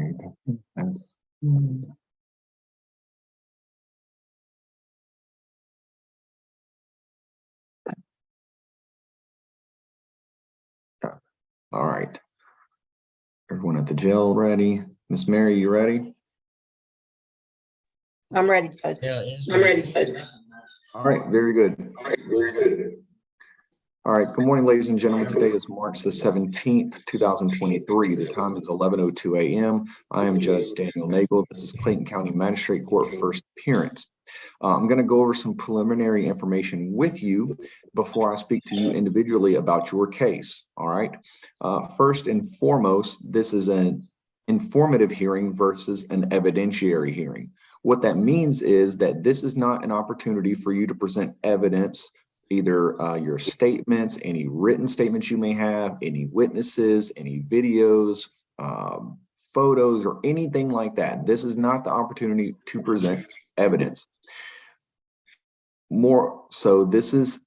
right. That's all right. Everyone at the jail ready? Miss Mary, you ready? I'm ready, Judge. I'm ready. All right, very good. All right, good morning, ladies and gentlemen. Today is March the 17th, 2023. The time is 11:02 a.m. I am Judge Daniel Nagel. This is Clayton County Magistrate Court first appearance. I'm going to go over some preliminary information with you before I speak to you individually about your case. All right. First and foremost, this is an informative hearing versus an evidentiary hearing. What that means is that this is not an opportunity for you to present evidence, either your statements, any written statements you may have, any witnesses, any videos, photos, or anything like that. This is not the opportunity to present evidence. More so, this is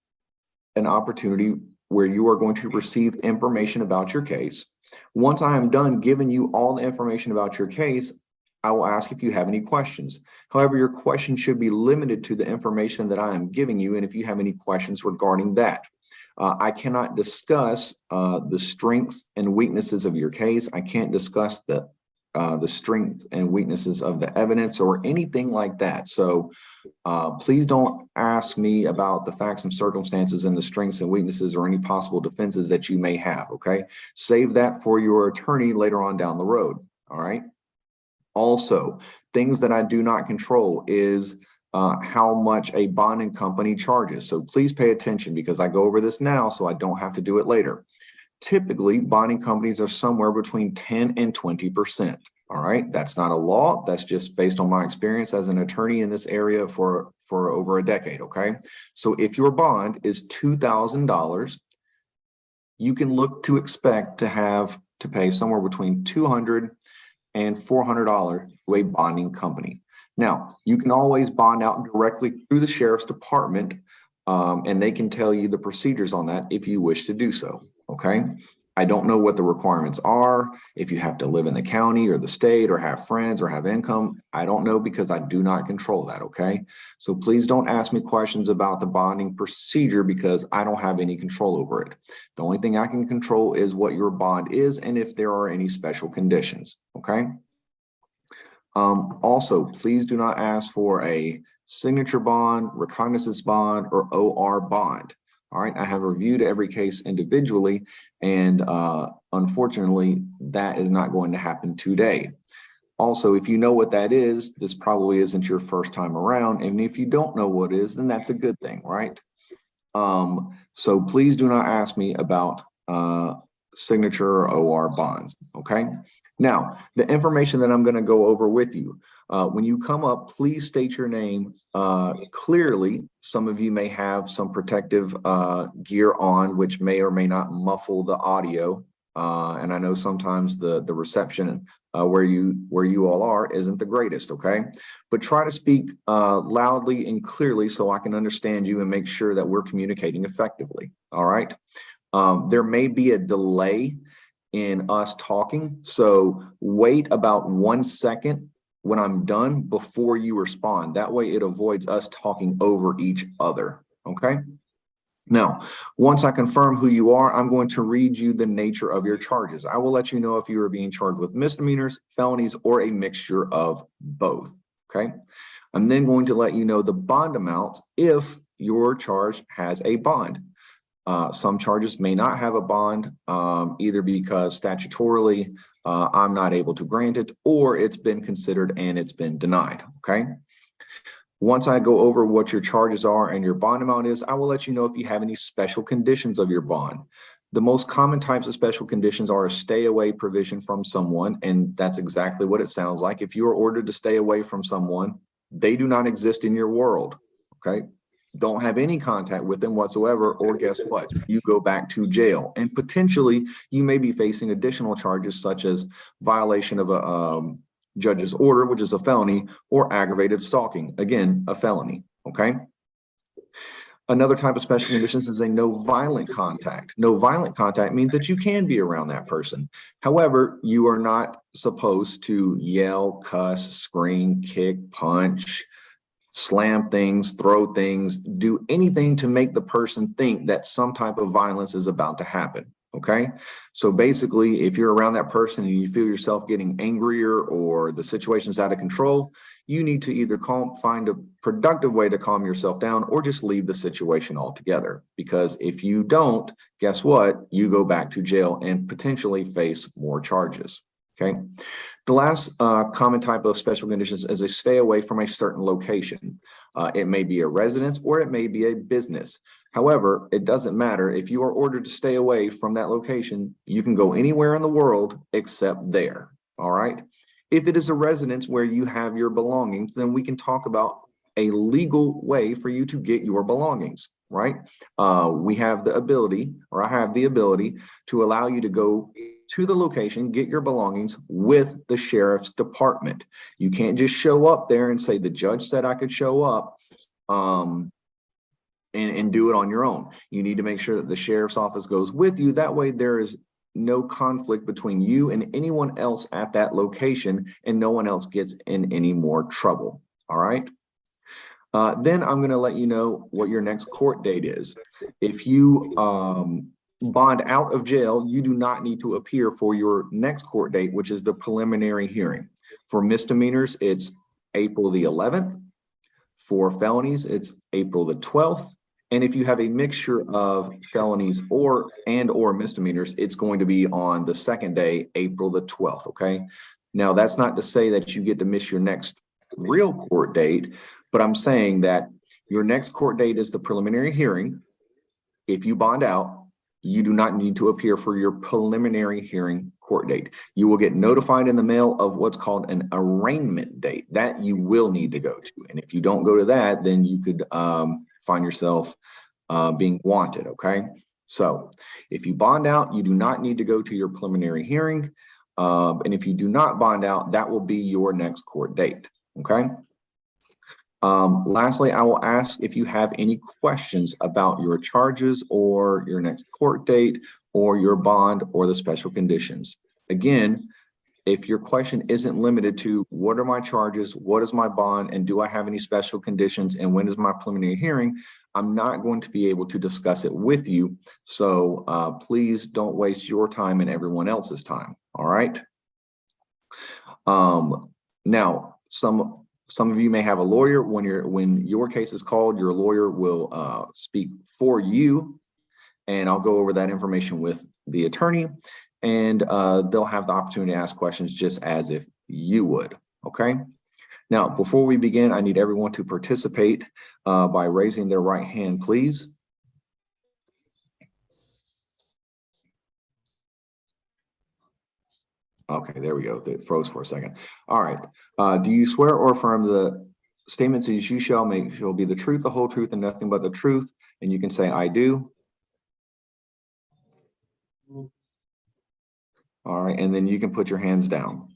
an opportunity where you are going to receive information about your case. Once I am done giving you all the information about your case, I will ask if you have any questions. However, your questions should be limited to the information that I am giving you, and if you have any questions regarding that. I cannot discuss the strengths and weaknesses of your case. I can't discuss the strengths and weaknesses of the evidence or anything like that. So please don't ask me about the facts and circumstances and the strengths and weaknesses or any possible defenses that you may have, okay? Save that for your attorney later on down the road, all right? Also, things that I do not control is how much a bonding company charges. So please pay attention because I go over this now so I don't have to do it later. Typically, bonding companies are somewhere between 10 and 20%. All right, that's not a law. That's just based on my experience as an attorney in this area for over a decade. Okay, so if your bond is $2,000, you can look to expect to have to pay somewhere between $200 and $400 to a bonding company. Now, you can always bond out directly through the sheriff's department, and they can tell you the procedures on that if you wish to do so. Okay, I don't know what the requirements are. If you have to live in the county or the state or have friends or have income, I don't know because I do not control that. Okay, so please don't ask me questions about the bonding procedure because I don't have any control over it. The only thing I can control is what your bond is and if there are any special conditions. Okay. Also, please do not ask for a signature bond, recognizance bond, or OR bond. All right, I have reviewed every case individually, and unfortunately, that is not going to happen today. Also, if you know what that is, this probably isn't your first time around, and if you don't know what it is, then that's a good thing, right? So please do not ask me about signature or OR bonds, okay? Now, the information that I'm going to go over with you, when you come up, please state your name clearly. Some of you may have some protective gear on, which may or may not muffle the audio. And I know sometimes the reception where you all are isn't the greatest, okay? But try to speak loudly and clearly so I can understand you and make sure that we're communicating effectively, all right? There may be a delay in us talking, so wait about 1 second when I'm done before you respond. That way it avoids us talking over each other, okay? Now, once I confirm who you are, I'm going to read you the nature of your charges. I will let you know if you are being charged with misdemeanors, felonies, or a mixture of both, okay? I'm then going to let you know the bond amount if your charge has a bond. Some charges may not have a bond, either because statutorily I'm not able to grant it, or it's been considered and it's been denied, okay? Once I go over what your charges are and your bond amount is, I will let you know if you have any special conditions of your bond. The most common types of special conditions are a stay away provision from someone, and that's exactly what it sounds like. If you are ordered to stay away from someone, they do not exist in your world, okay? Don't have any contact with them whatsoever, or guess what? You go back to jail, and potentially you may be facing additional charges such as violation of a judge's order, which is a felony, or aggravated stalking, again, a felony, okay? Another type of special conditions is a no violent contact. No violent contact means that you can be around that person. However, you are not supposed to yell, cuss, scream, kick, punch, slam things, throw things, do anything to make the person think that some type of violence is about to happen. Okay. So basically, if you're around that person and you feel yourself getting angrier or the situation's out of control, you need to either find a productive way to calm yourself down or just leave the situation altogether. Because if you don't, guess what? You go back to jail and potentially face more charges. Okay. The last common type of special conditions is a stay away from a certain location. It may be a residence or it may be a business. However, it doesn't matter. If you are ordered to stay away from that location, you can go anywhere in the world except there. All right. If it is a residence where you have your belongings, then we can talk about a legal way for you to get your belongings, right? We have the ability, or I have the ability, to allow you to go to the location, get your belongings with the sheriff's department. You can't just show up there and say, the judge said I could show up and do it on your own. You need to make sure that the sheriff's office goes with you. That way there is no conflict between you and anyone else at that location, and no one else gets in any more trouble. All right. Then I'm going to let you know what your next court date is. If you bond out of jail, you do not need to appear for your next court date, which is the preliminary hearing. For misdemeanors, it's April the 11th. For felonies, it's April the 12th. And if you have a mixture of felonies or misdemeanors, it's going to be on the second day, April the 12th. Okay. Now, that's not to say that you get to miss your next real court date, but I'm saying that your next court date is the preliminary hearing. If you bond out, you do not need to appear for your preliminary hearing court date. You will get notified in the mail of what's called an arraignment date that you will need to go to. And if you don't go to that, then you could find yourself being wanted. Okay. So if you bond out, you do not need to go to your preliminary hearing. And if you do not bond out, that will be your next court date. Okay. Lastly, I will ask if you have any questions about your charges or your next court date or your bond or the special conditions. Again, if your question isn't limited to what are my charges, what is my bond, and do I have any special conditions, and when is my preliminary hearing, I'm not going to be able to discuss it with you. So please don't waste your time and everyone else's time. All right. Now, some of you may have a lawyer. When your case is called, your lawyer will speak for you, and I'll go over that information with the attorney, and they'll have the opportunity to ask questions just as if you would. Okay. Now, before we begin, I need everyone to participate by raising their right hand, please. Okay, there we go. It froze for a second. All right. Do you swear or affirm the statements as you shall make shall be the truth, the whole truth, and nothing but the truth? And you can say, I do. All right. And then you can put your hands down.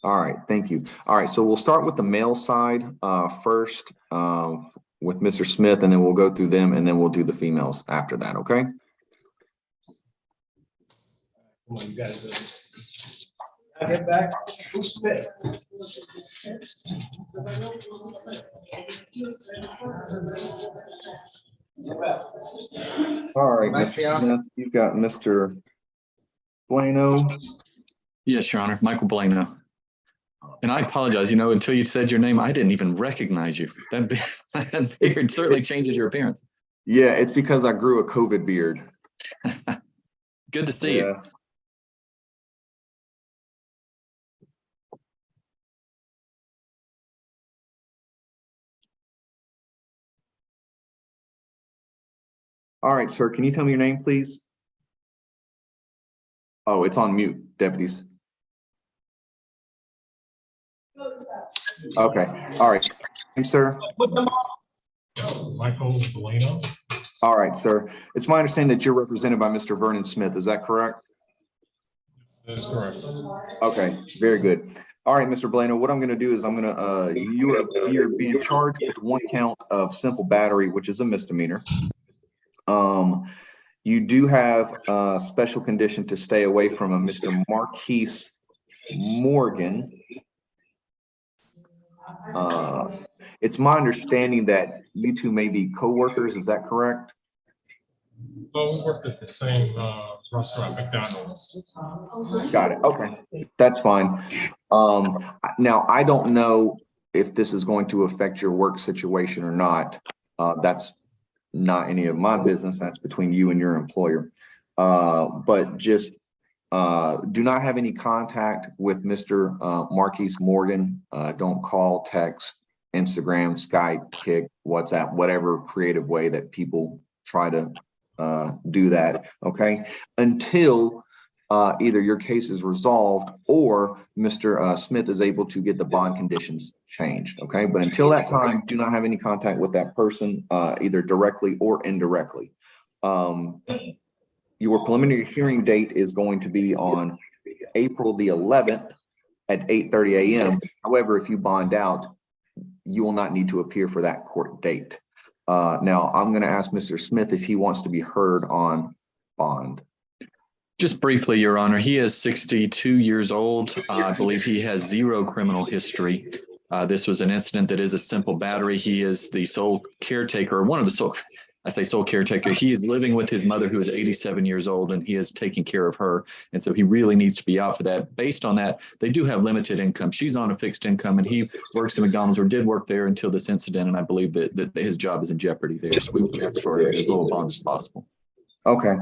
All right. Thank you. All right. So we'll start with the male side first with Mr. Smith, and then we'll go through them, and then we'll do the females after that. Okay. Come on, you got it. I get back. Who's Smith? All right, Mr. Smith, you've got Mr. Bueno. Yes, Your Honor, Michael Blano. And I apologize, until you said your name, I didn't even recognize you. That beard certainly changes your appearance. Yeah, it's because I grew a COVID beard. Good to see you. All right, sir, can you tell me your name, please? Oh, it's on mute, deputies. Okay, all right. Sir? Michael Bueno. All right, sir. It's my understanding that you're represented by Mr. Vernon Smith. Is that correct? That is correct. Okay, very good. All right, Mr. Blano, what I'm going to do is you're being charged with one count of simple battery, which is a misdemeanor. You do have a special condition to stay away from a Mr. Marquise Morgan. It's my understanding that you two may be co-workers. Is that correct? Well, we worked at the same restaurant, McDonald's. Got it. Okay, that's fine. Now, I don't know if this is going to affect your work situation or not. That's not any of my business. That's between you and your employer. But just do not have any contact with Mr. Marquise Morgan. Don't call, text, Instagram, Skype, Kick, WhatsApp, whatever creative way that people try to do that, okay? Until either your case is resolved or Mr. Smith is able to get the bond conditions changed, okay? But until that time, do not have any contact with that person, either directly or indirectly. Your preliminary hearing date is going to be on April the 11th at 8:30 a.m. However, if you bond out, you will not need to appear for that court date. Now, I'm going to ask Mr. Smith if he wants to be heard on bond. Just briefly, Your Honor, he is 62 years old. I believe he has zero criminal history. This was an incident that is a simple battery. He is the sole caretaker, one of the sole, I say sole caretaker. He is living with his mother, who is 87 years old, and he is taking care of her. And so he really needs to be out for that. Based on that, they do have limited income. She's on a fixed income, and he works at McDonald's, or did work there until this incident. And I believe that his job is in jeopardy there. So we would ask for as little bond as possible. Okay.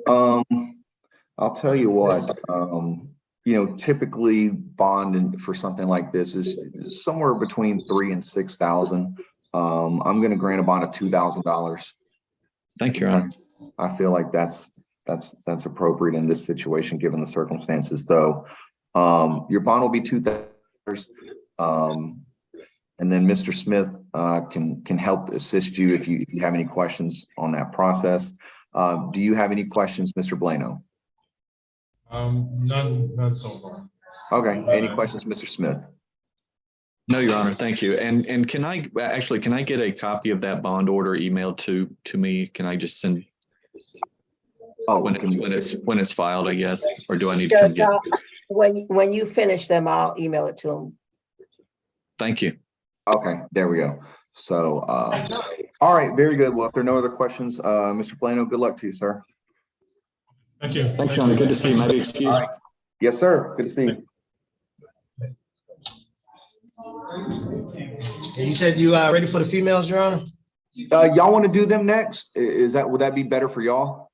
I'll tell you what, typically bond for something like this is somewhere between $3,000 and $6,000. I'm going to grant a bond of $2,000. Thank you, Your Honor. I feel like that's appropriate in this situation, given the circumstances. So, your bond will be $2,000. And then Mr. Smith can help assist you if you have any questions on that process. Do you have any questions, Mr. Blano? None so far. Okay. Any questions, Mr. Smith? No, Your Honor. Thank you. And can I get a copy of that bond order emailed to me? Can I just send? Oh, when it's filed, I guess, or do I need to come get it? When you finish them, I'll email it to them. Thank you. Okay, there we go. So, all right, very good. Well, if there are no other questions, Mr. Blano, good luck to you, sir. Thank you. Thanks, Your Honor. Good to see you. May I be excused? Right. Yes, sir. Good to see you. You said you are ready for the females, Your Honor? Y'all want to do them next? Would that be better for y'all?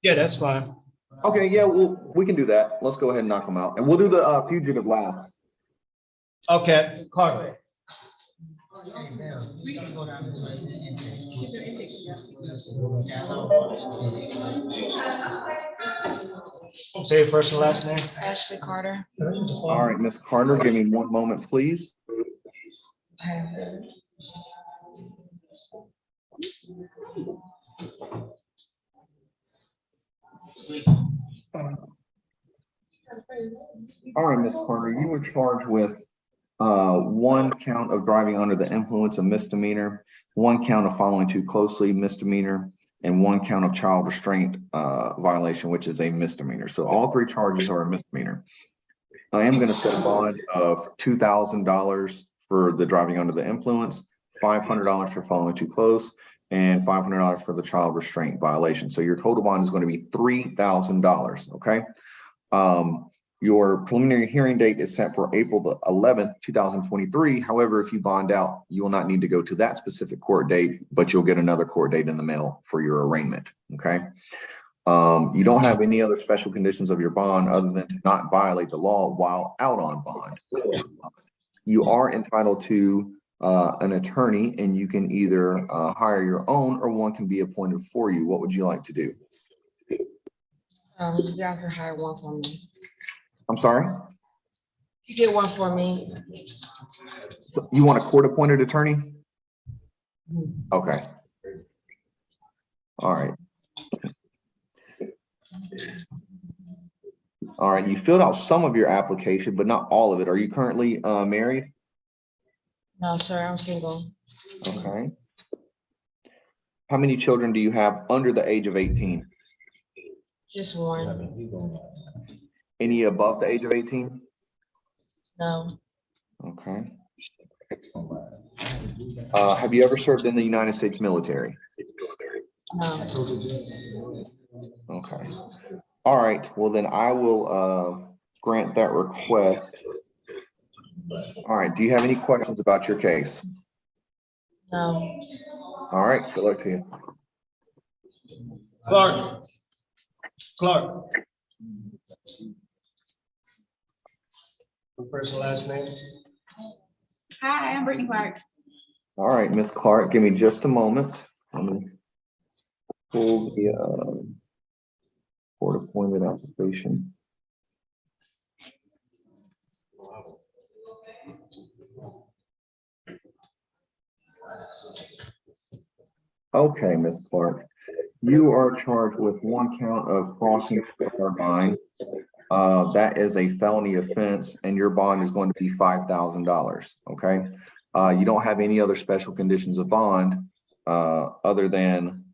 Yeah, that's fine. Okay, yeah, we can do that. Let's go ahead and knock them out. And we'll do the fugitive last. Okay, Carter. Say your first and last name. Ashley Carter. All right, Ms. Carter, give me one moment, please. All right, Ms. Carter, you were charged with one count of driving under the influence of misdemeanor, one count of following too closely misdemeanor, and one count of child restraint violation, which is a misdemeanor. So all three charges are a misdemeanor. I am going to set a bond of $2,000 for the driving under the influence, $500 for following too close, and $500 for the child restraint violation. So your total bond is going to be $3,000. Okay. Your preliminary hearing date is set for April the 11th, 2023. However, if you bond out, you will not need to go to that specific court date, but you'll get another court date in the mail for your arraignment. Okay. You don't have any other special conditions of your bond other than to not violate the law while out on bond. You are entitled to an attorney, and you can either hire your own or one can be appointed for you. What would you like to do? Y'all can hire one for me. I'm sorry? You get one for me. So you want a court-appointed attorney? Okay. All right. All right, you filled out some of your application, but not all of it. Are you currently married? No, sir, I'm single. Okay. How many children do you have under the age of 18? Just one. Any above the age of 18? No, Okay. Have you ever served in the United States military? no. Okay. All right. Well, then I will grant that request. All right. Do you have any questions about your case? No. All right. Good luck to you. Clark. Clark. First and last name? Hi, I'm Brittany Clark. All right, Miss Clark, give me just a moment. I'm gonna pull the court appointed application. Okay, Miss Clark, you are charged with one count of crossing the line. That is a felony offense, and your bond is going to be $5,000. Okay, you don't have any other special conditions of bond other than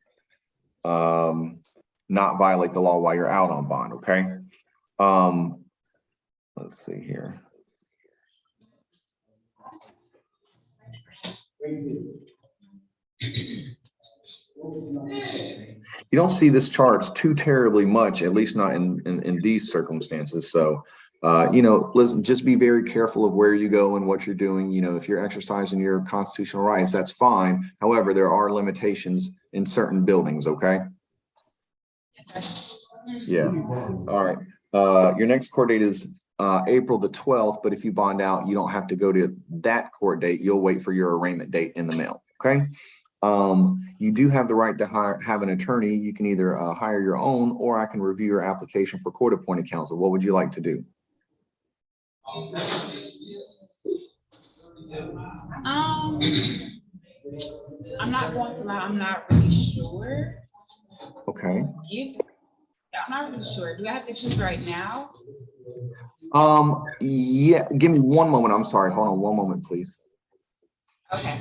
not violate the law while you're out on bond. Okay. Let's see here. You don't see this charge too terribly much, at least not in these circumstances. So, you know, listen, just be very careful of where you go and what you're doing. You know, if you're exercising your constitutional rights, that's fine. However, there are limitations in certain buildings. Okay. Yeah. All right. Your next court date is April the 12th, but if you bond out, you don't have to go to that court date. You'll wait for your arraignment date in the mail. Okay. You do have the right to have an attorney. You can either hire your own, or I can review your application for court appointed counsel. What would you like to do? I'm not going to lie, I'm not really sure. Okay. I'm not really sure. Do I have to choose right now? Yeah, give me one moment. I'm sorry. Hold on one moment, please. Okay.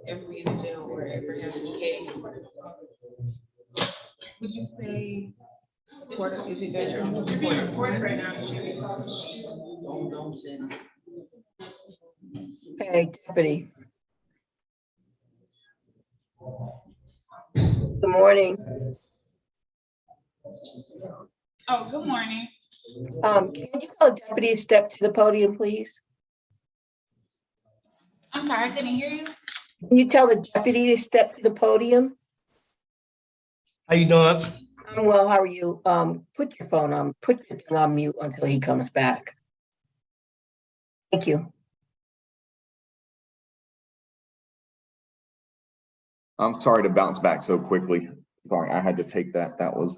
Ever be in a jail or ever have a case? Would you say court is it better? You're being recorded right now. Hey, deputy. Good morning. Oh, good morning. Can you tell the deputy to step to the podium, please? I'm sorry, I couldn't hear you. Can you tell the deputy to step to the podium? How you doing? I'm well, how are you? Put your phone on, put your thing on mute until he comes back. Thank you. I'm sorry to bounce back so quickly. Sorry, I had to take that. That was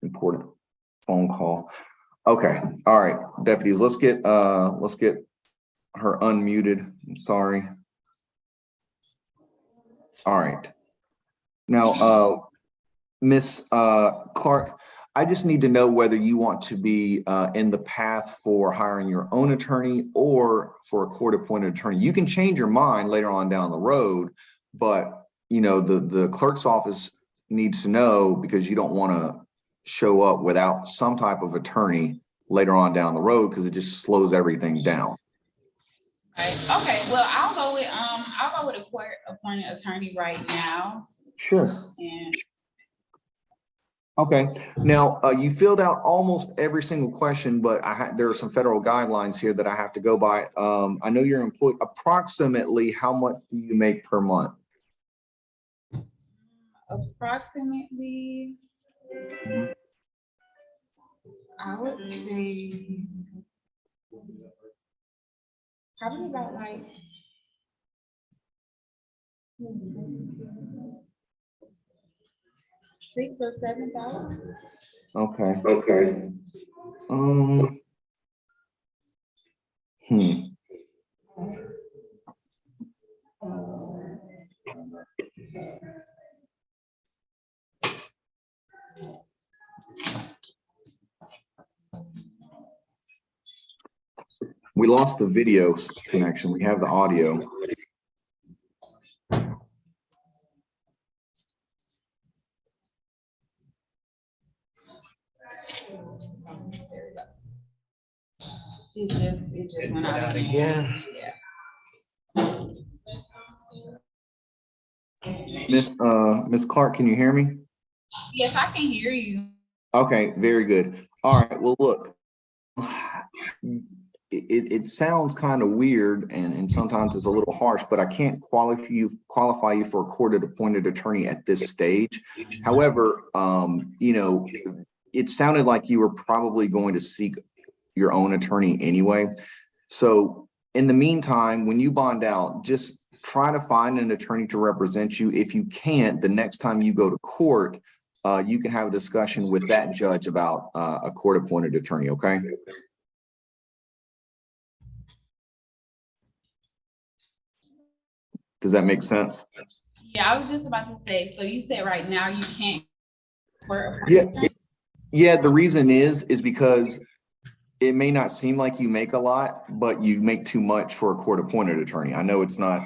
important phone call. Okay. All right, deputies, let's get her unmuted. I'm sorry. All right. Now, Miss Clark, I just need to know whether you want to be in the path for hiring your own attorney or for a court-appointed attorney. You can change your mind later on down the road, but you know, the clerk's office needs to know, because you don't want to show up without some type of attorney later on down the road, because it just slows everything down. Right, okay, well, I'll go with a court appointed attorney right now. Sure. And Okay. Now, you filled out almost every single question, but there are some federal guidelines here that I have to go by. I know you're employed. Approximately how much do you make per month? approximately, I would say probably about like 6,000 or 7,000. Okay. Okay. Hmm. We lost the video connection. We have the audio. It just went out again. Yeah. Miss Clark, can you hear me? Yes, I can hear you. Okay, very good. All right. Well, look, it sounds kind of weird, and sometimes it's a little harsh, but I can't qualify you for a court-appointed attorney at this stage. However, you know, it sounded like you were probably going to seek your own attorney anyway. So in the meantime, when you bond out, just try to find an attorney to represent you. If you can't, the next time you go to court, you can have a discussion with that judge about a court-appointed attorney, okay? Does that make sense? Yeah, I was just about to say, so you said right now you can't. Yeah. Yeah, the reason is because it may not seem like you make a lot, but you make too much for a court-appointed attorney. I know it's not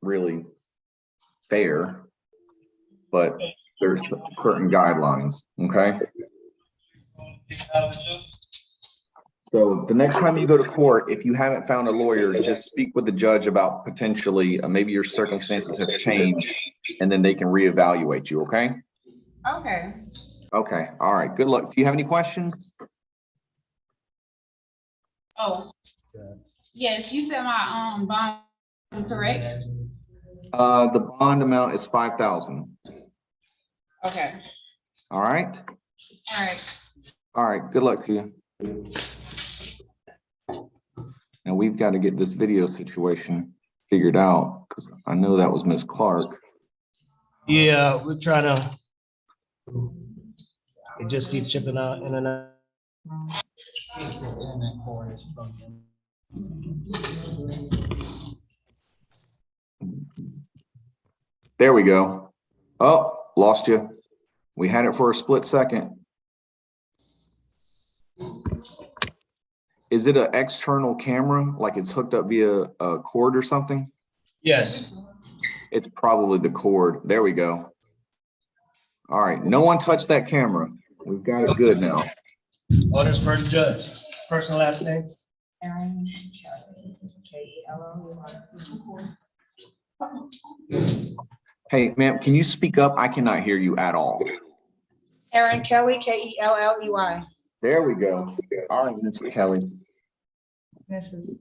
really fair, but there's certain guidelines, okay? So the next time you go to court, if you haven't found a lawyer, just speak with the judge about potentially, maybe your circumstances have changed, and then they can reevaluate you, okay? Okay. Okay, all right, good luck. Do you have any questions? Oh, yes, you said my bond, correct? The bond amount is 5,000. Okay. All right. All right. All right. Good luck to you. Now we've got to get this video situation figured out, because I know that was Miss Clark. Yeah, we're trying to. It just keeps chipping out in and out. There we go. Oh, lost you. We had it for a split second. Is it an external camera, like it's hooked up via a cord or something? Yes. It's probably the cord. There we go. All right. No one touched that camera. We've got it good now. Orders per judge. First and last name? Aaron, Hey, ma'am, can you speak up? I cannot hear you at all. Aaron Kelly, Kelley. There we go. All right, Miss Kelly. Mrs.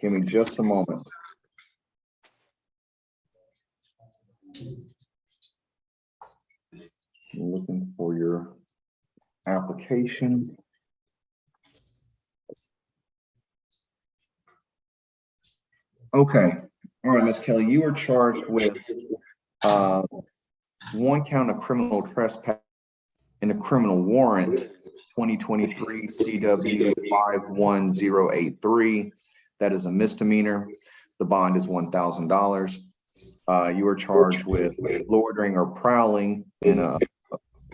Give me just a moment. Looking for your application. Okay. All right, Miss Kelly, you are charged with one count of criminal trespass in a criminal warrant, 2023 CW 51083. That is a misdemeanor. The bond is $1,000. You are charged with loitering or prowling in a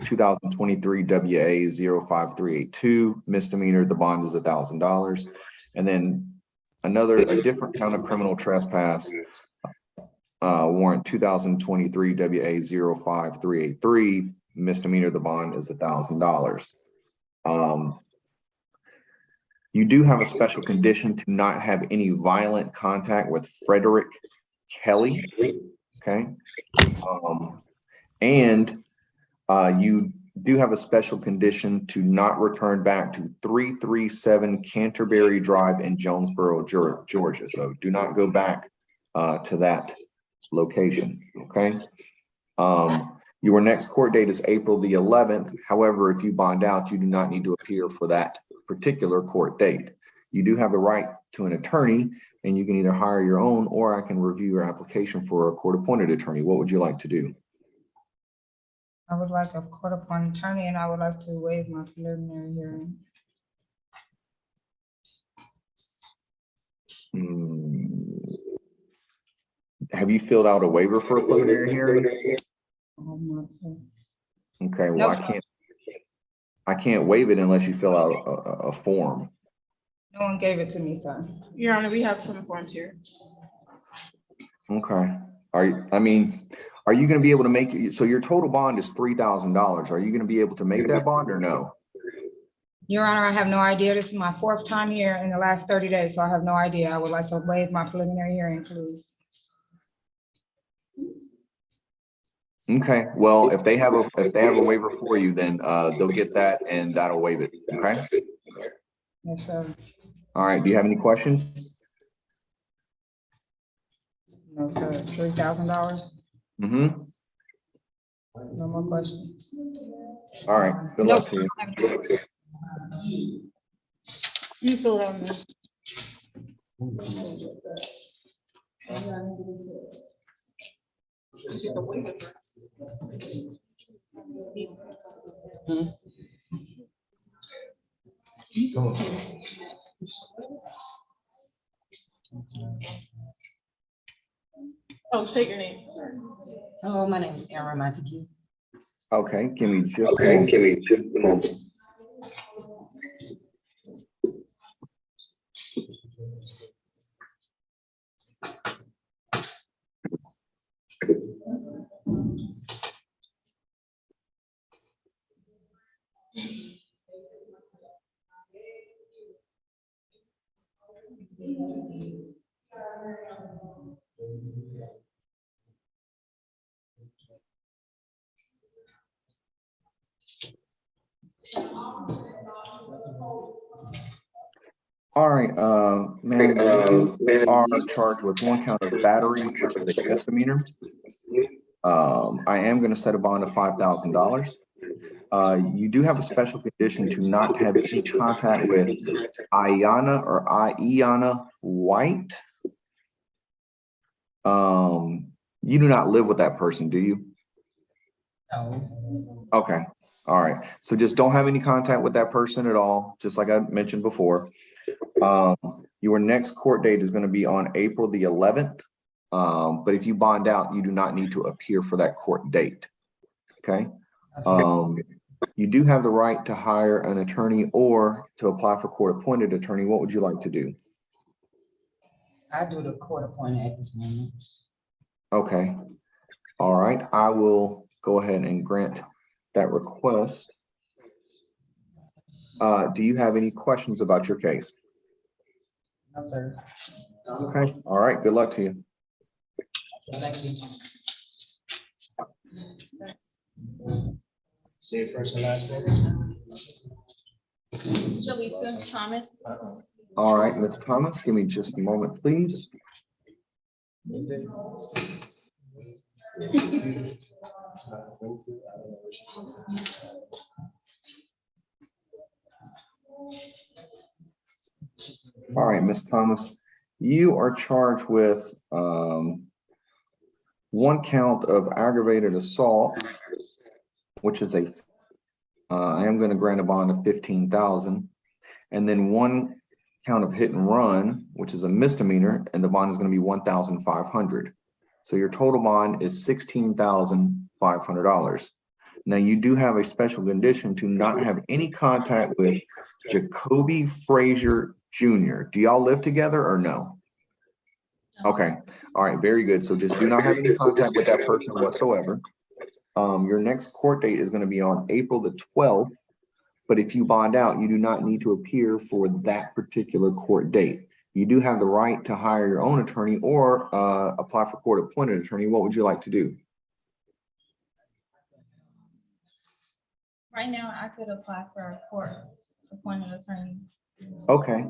2023 WA 05382 misdemeanor. The bond is $1,000. And then a different count of criminal trespass, warrant 2023 WA 05383 misdemeanor. The bond is $1,000. You do have a special condition to not have any violent contact with Frederick Kelly. Okay. And you do have a special condition to not return back to 337 Canterbury Drive in Jonesboro, Georgia. So do not go back to that location. Okay. Your next court date is April the 11th. However, if you bond out, you do not need to appear for that particular court date. You do have the right to an attorney, and you can either hire your own, or I can review your application for a court-appointed attorney. What would you like to do? I would like a court-appointed attorney, and I would like to waive my preliminary hearing. Have you filled out a waiver for a preliminary hearing? Okay, well, No, I can't waive it unless you fill out a form. No one gave it to me, sir. Your Honor, we have some forms here. Okay. Are you going to be able to make it? So your total bond is $3,000. Are you going to be able to make that bond or no? Your Honor, I have no idea. This is my 4th time here in the last 30 days, so I have no idea. I would like to waive my preliminary hearing, please. Okay. Well, if they have a waiver for you, then they'll get that and that'll waive it. Okay. Yes, sir. All right. Do you have any questions? No, sir. It's $3,000. Mm-hmm. No more questions. All right. Good luck to you. You fill it out, man. Come on. Oh, state your name. Hello, my name is Aaron Montague. Okay. Give me just a moment. All right, ma'am, you are charged with 1 count of battery, which is a misdemeanor. I am going to set a bond of $5,000. You do have a special condition to not have any contact with Iana White. You do not live with that person, do you? No. Okay. All right. So just don't have any contact with that person at all, just like I mentioned before. Your next court date is going to be on April the 11th. But if you bond out, you do not need to appear for that court date. Okay. You do have the right to hire an attorney or to apply for court-appointed attorney. What would you like to do? I do the court appointed at this moment. Okay. All right. I will go ahead and grant that request. Do you have any questions about your case? No, sir. Okay. All right. Good luck to you. Thank you. Say your first and last name. Jaleesa Thomas. All right, Ms. Thomas, give me just a moment, please. All right, Ms. Thomas, you are charged with 1 count of aggravated assault, which is I am going to grant a bond of $15,000, and then 1 count of hit and run, which is a misdemeanor, and the bond is going to be $1,500. So your total bond is $16,500. Now you do have a special condition to not have any contact with Jacoby Frazier Jr. Do y'all live together or no? Okay, all right, very good. So just do not have any contact with that person whatsoever. Your next court date is going to be on April the 12th, but if you bond out, you do not need to appear for that particular court date. You do have the right to hire your own attorney or apply for court-appointed attorney. What would you like to do? Right now, I could apply for a court-appointed attorney. Okay.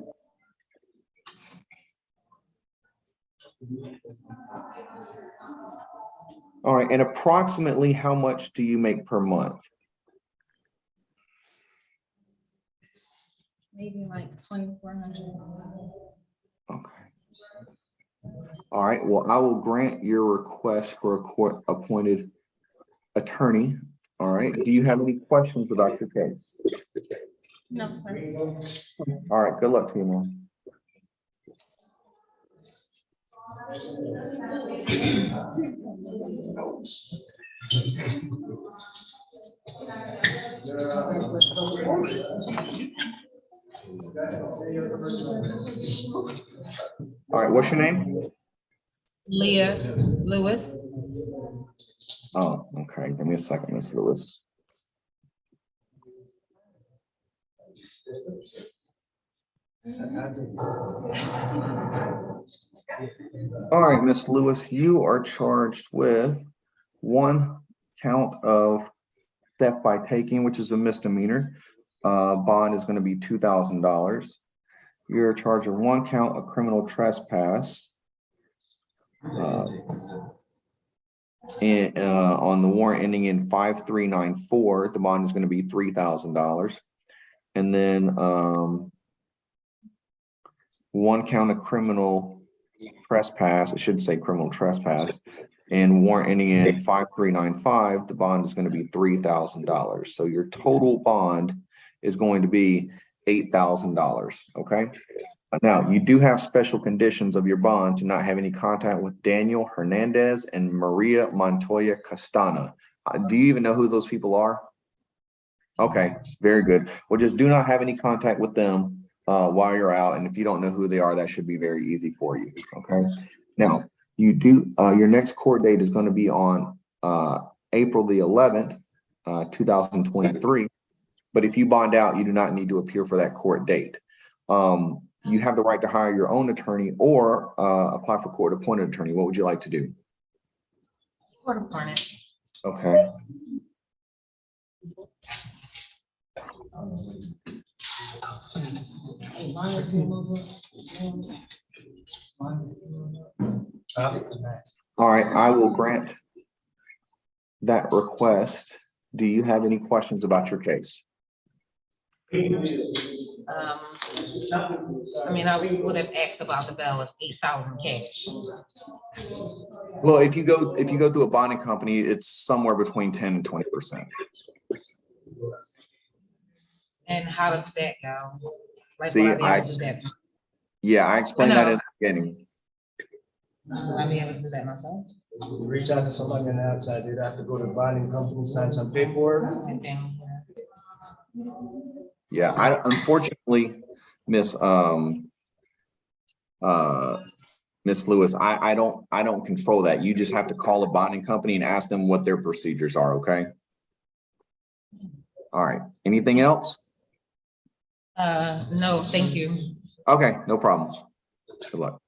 All right, and approximately how much do you make per month? Maybe like 2,400. Okay. All right, well, I will grant your request for a court-appointed attorney. All right, do you have any questions about your case? No, sir. All right, good luck to you, man. All right, what's your name? Leah Lewis. Oh, okay, give me a second, Miss Lewis. All right, Miss Lewis, you are charged with 1 count of theft by taking, which is a misdemeanor. Bond is going to be $2,000. You're charged with 1 count of criminal trespass. And on the warrant ending in 5394, the bond is going to be $3,000. And then 1 count of criminal trespass, it should say criminal trespass, and warrant ending in 5395, the bond is going to be $3,000. So your total bond is going to be $8,000. Okay. Now you do have special conditions of your bond to not have any contact with Daniel Hernandez and Maria Montoya Castana. Do you even know who those people are? Okay, very good. Well, just do not have any contact with them while you're out. And if you don't know who they are, that should be very easy for you. Okay. Now you do, your next court date is going to be on April the 11th, 2023. But if you bond out, you do not need to appear for that court date. You have the right to hire your own attorney or apply for court-appointed attorney. What would you like to do? Court-appointed. Okay. All right, I will grant that request. Do you have any questions about your case? I mean, I would have asked about the bail as 8,000 cash. Well, if you go through a bonding company, it's somewhere between 10 and 20%. And how does that go? Like, See, will I be able to do that? Yeah, I explained that I know. in the beginning. Will I be able to do that myself? Reach out to somebody on the outside. You'd have to go to the bonding company, sign some paperwork. And then, Yeah, unfortunately, Miss Lewis, I don't control that. You just have to call a bonding company and ask them what their procedures are, okay? All right. Anything else? no, thank you. Okay, no problem. Good luck.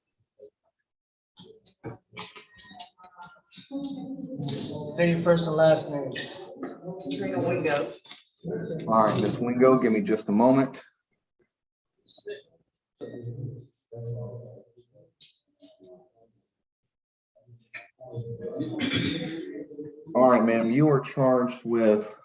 Say your first and last name. Trina Wingo. All right, Miss Wingo, give me just a moment. All right, ma'am, you are charged with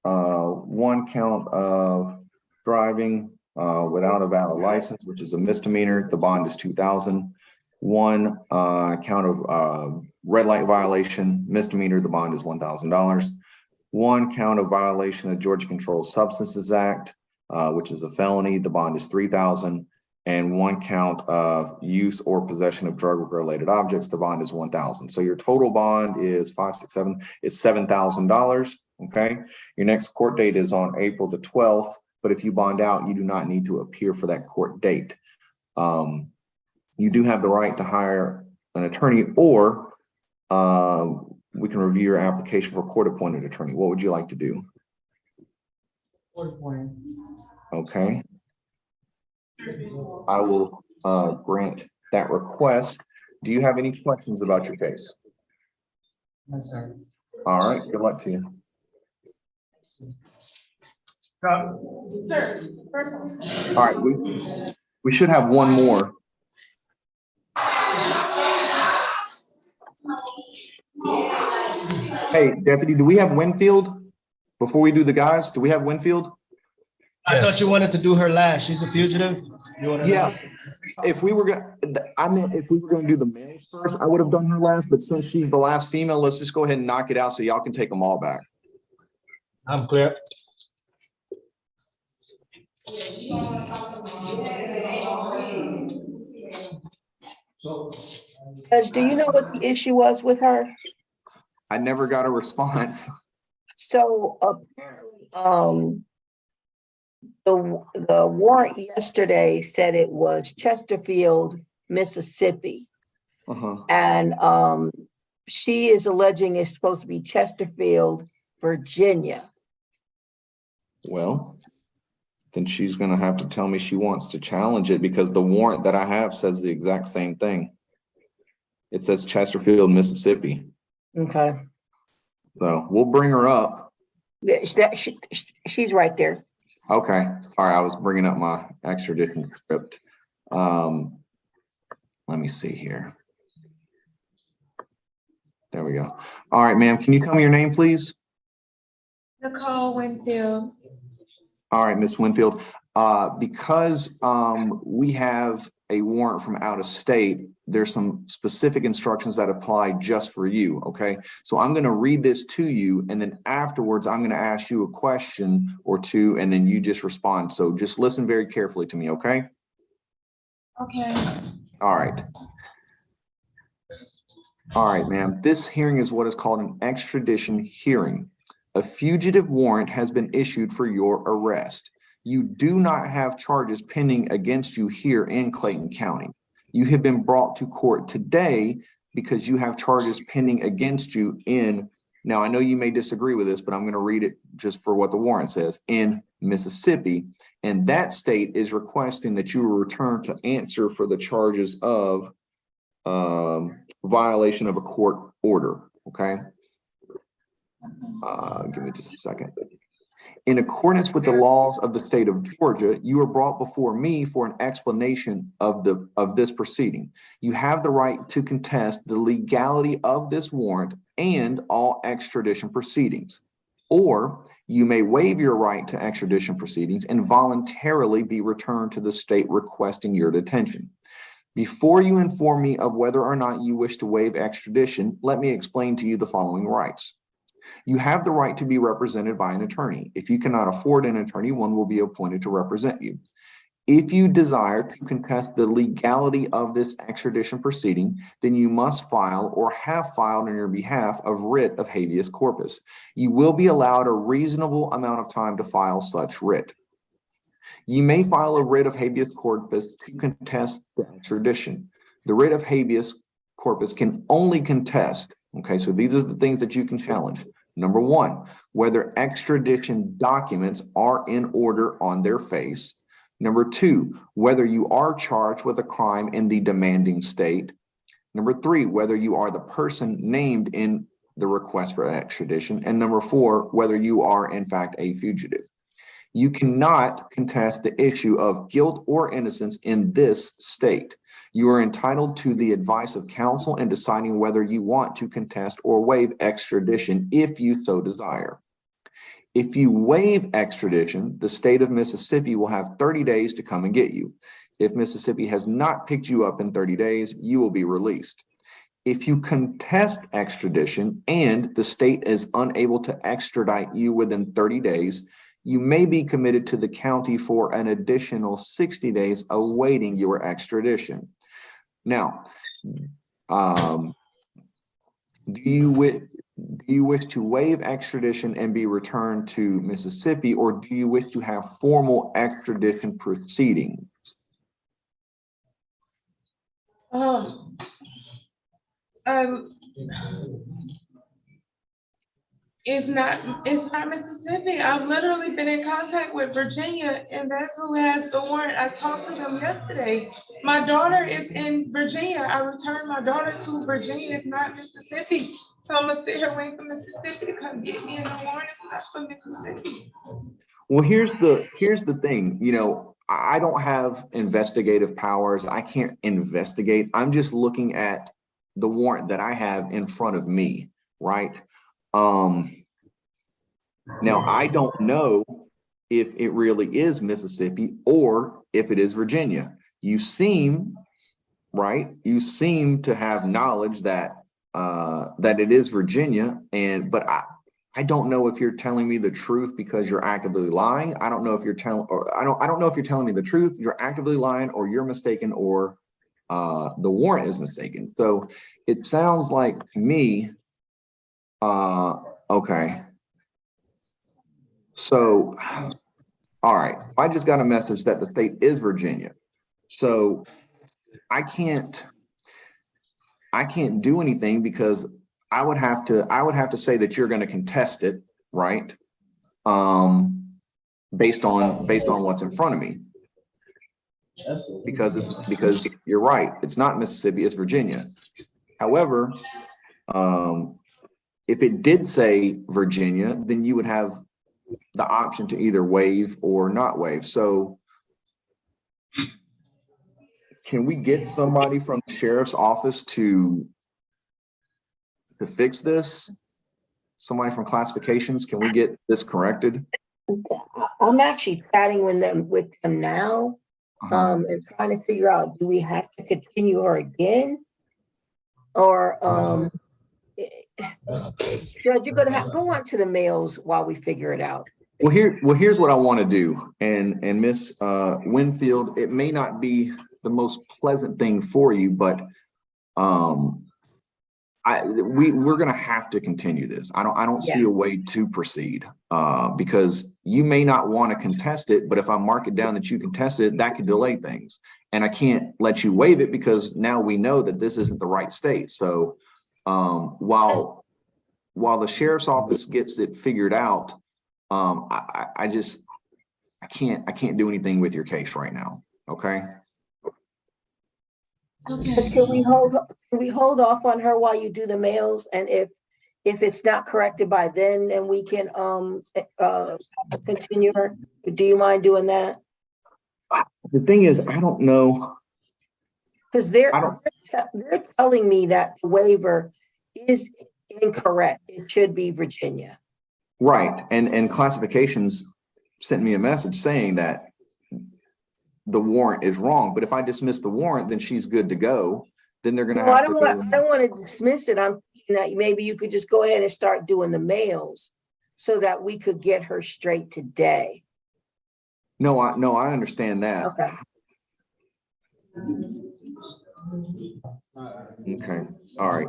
1 count of driving without a valid license, which is a misdemeanor. The bond is $2,000. 1 count of red light violation, misdemeanor. The bond is $1,000. 1 count of violation of Georgia Controlled Substances Act, which is a felony. The bond is $3,000. and 1 count of use or possession of drug-related objects. The bond is $1,000. So your total bond is 5, 6, 7. It's $7,000. Okay. Your next court date is on April the 12th. But if you bond out, you do not need to appear for that court date. You do have the right to hire an attorney, or we can review your application for a court-appointed attorney. What would you like to do? Court appointed. Okay. I will grant that request. Do you have any questions about your case? No, sir. All right, good luck to you. Sir. All right, we should have one more. Hey, Deputy, do we have Winfield? Before we do the guys, do we have Winfield? I thought you wanted to do her last. She's a fugitive. You wanna- Yeah. If we were gonna, if we were gonna do the males first, I would have done her last, but since she's the last female, let's just go ahead and knock it out so y'all can take them all back. I'm clear. Judge, do you know what the issue was with her? I never got a response. So apparently, the warrant yesterday said it was Chesterfield, Mississippi. Uh-huh. And she is alleging it's supposed to be Chesterfield, Virginia. Well, then she's gonna have to tell me she wants to challenge it, because the warrant that I have says the exact same thing. It says Chesterfield, Mississippi. Okay. So we'll bring her up. Yeah, she's right there. Okay, sorry, I was bringing up my extradition script. Let me see here. There we go. All right, ma'am, can you tell me your name, please? Nicole Winfield. All right, Miss Winfield, because we have a warrant from out of state, there's some specific instructions that apply just for you, okay? So I'm gonna read this to you, and then afterwards, I'm gonna ask you a question or two, and then you just respond. So just listen very carefully to me, okay? Okay. All right. All right, ma'am. This hearing is what is called an extradition hearing. A fugitive warrant has been issued for your arrest. You do not have charges pending against you here in Clayton County. You have been brought to court today because you have charges pending against you in, now I know you may disagree with this, but I'm going to read it just for what the warrant says, in Mississippi. And that state is requesting that you return to answer for the charges of violation of a court order, okay? Give me just a second. In accordance with the laws of the state of Georgia, you are brought before me for an explanation of this proceeding. You have the right to contest the legality of this warrant and all extradition proceedings, or you may waive your right to extradition proceedings and voluntarily be returned to the state requesting your detention. Before you inform me of whether or not you wish to waive extradition, let me explain to you the following rights. You have the right to be represented by an attorney. If you cannot afford an attorney, one will be appointed to represent you. If you desire to contest the legality of this extradition proceeding, then you must file or have filed on your behalf a writ of habeas corpus. You will be allowed a reasonable amount of time to file such writ. You may file a writ of habeas corpus to contest the extradition. The writ of habeas corpus can only contest, okay, so these are the things that you can challenge. Number one, whether extradition documents are in order on their face. Number two, whether you are charged with a crime in the demanding state. Number three, whether you are the person named in the request for extradition. And number four, whether you are in fact a fugitive. You cannot contest the issue of guilt or innocence in this state. You are entitled to the advice of counsel in deciding whether you want to contest or waive extradition if you so desire. If you waive extradition, the state of Mississippi will have 30 days to come and get you. If Mississippi has not picked you up in 30 days, you will be released. If you contest extradition and the state is unable to extradite you within 30 days, you may be committed to the county for an additional 60 days awaiting your extradition. Now, do you wish to waive extradition and be returned to Mississippi, or do you wish to have formal extradition proceedings? Oh. It's not Mississippi. I've literally been in contact with Virginia, and that's who has the warrant. I talked to them yesterday. My daughter is in Virginia. I returned my daughter to Virginia. It's not Mississippi. So I'm gonna sit here waiting for Mississippi to come get me, and the warrant is not for Mississippi. Well, here's the thing, you know, I don't have investigative powers. I can't investigate. I'm just looking at the warrant that I have in front of me, right? Now I don't know if it really is Mississippi or if it is Virginia. You seem, right? You seem to have knowledge that that it is Virginia, but I don't know if you're telling me the truth because you're actively lying. I don't know if you're telling, or I don't know if you're telling me the truth, you're actively lying, or you're mistaken, or the warrant is mistaken. So it sounds like to me, okay. So, all right, I just got a message that the state is Virginia. So I can't do anything because I would have to say that you're going to contest it, right? Based on what's in front of me. Because you're right, it's not Mississippi, it's Virginia. However, if it did say Virginia, then you would have the option to either waive or not waive. So can we get somebody from the sheriff's office to fix this? Somebody from classifications, can we get this corrected? I'm actually chatting with them now, and trying to figure out, do we have to continue her again? Or, Judge, you're gonna have go on to the mails while we figure it out. Well, here's what I want to do, and Miss Winfield, it may not be the most pleasant thing for you, but we're gonna have to continue this. I don't see a way to proceed because you may not want to contest it, but if I mark it down that you contest it, that could delay things, and I can't let you waive it because now we know that this isn't the right state. So while the sheriff's office gets it figured out, I can't do anything with your case right now. Okay. Judge, can we hold off on her while you do the mails? And if it's not corrected by then we can continue her. Do you mind doing that? The thing is, I don't know. Because they're telling me that the waiver is incorrect. It should be Virginia. Right. And classifications sent me a message saying that the warrant is wrong. But if I dismiss the warrant, then she's good to go. Then they're going to have to go. I don't want to dismiss it. I'm thinking that maybe you could just go ahead and start doing the mails so that we could get her straight today. No, I understand that. Okay. Okay. All right.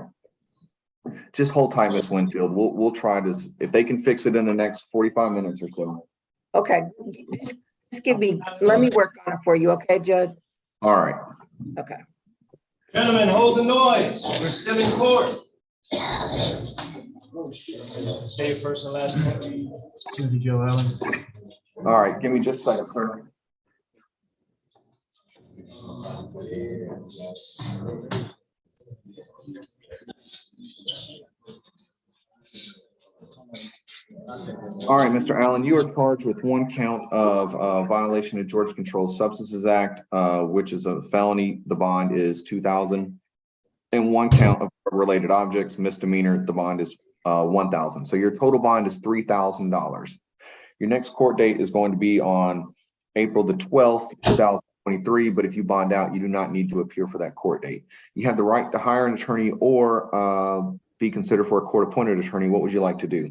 Just hold tight, Miss Winfield. We'll try this. If they can fix it in the next 45 minutes or so. Okay. Just let me work on it for you. Okay, Judge? All right. Okay. Gentlemen, hold the noise. We're still in court. Say your first and last name. Susie Joe Allen. All right. Give me just a second, sir. All right, Mr. Allen, you are charged with one count of violation of Georgia Controlled Substances Act, which is a felony. The bond is $2,000, and one count of related objects, misdemeanor. The bond is $1,000. So your total bond is $3,000. Your next court date is going to be on April the 12th, 2023. But if you bond out, you do not need to appear for that court date. You have the right to hire an attorney or be considered for a court-appointed attorney. What would you like to do?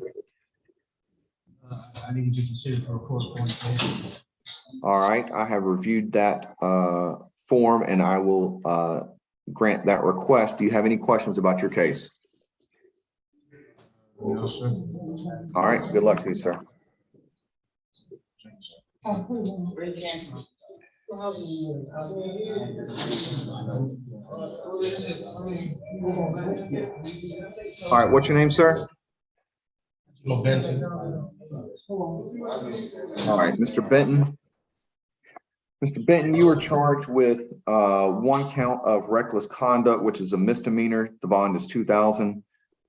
I need to be considered for a court appointed. All right, I have reviewed that form and I will grant that request. Do you have any questions about your case? No, sir. All right, good luck to you, sir. All right, what's your name, sir? Joe Benson. All right, Mr. Benton. Mr. Benton, you were charged with one count of reckless conduct, which is a misdemeanor. The bond is $2,000.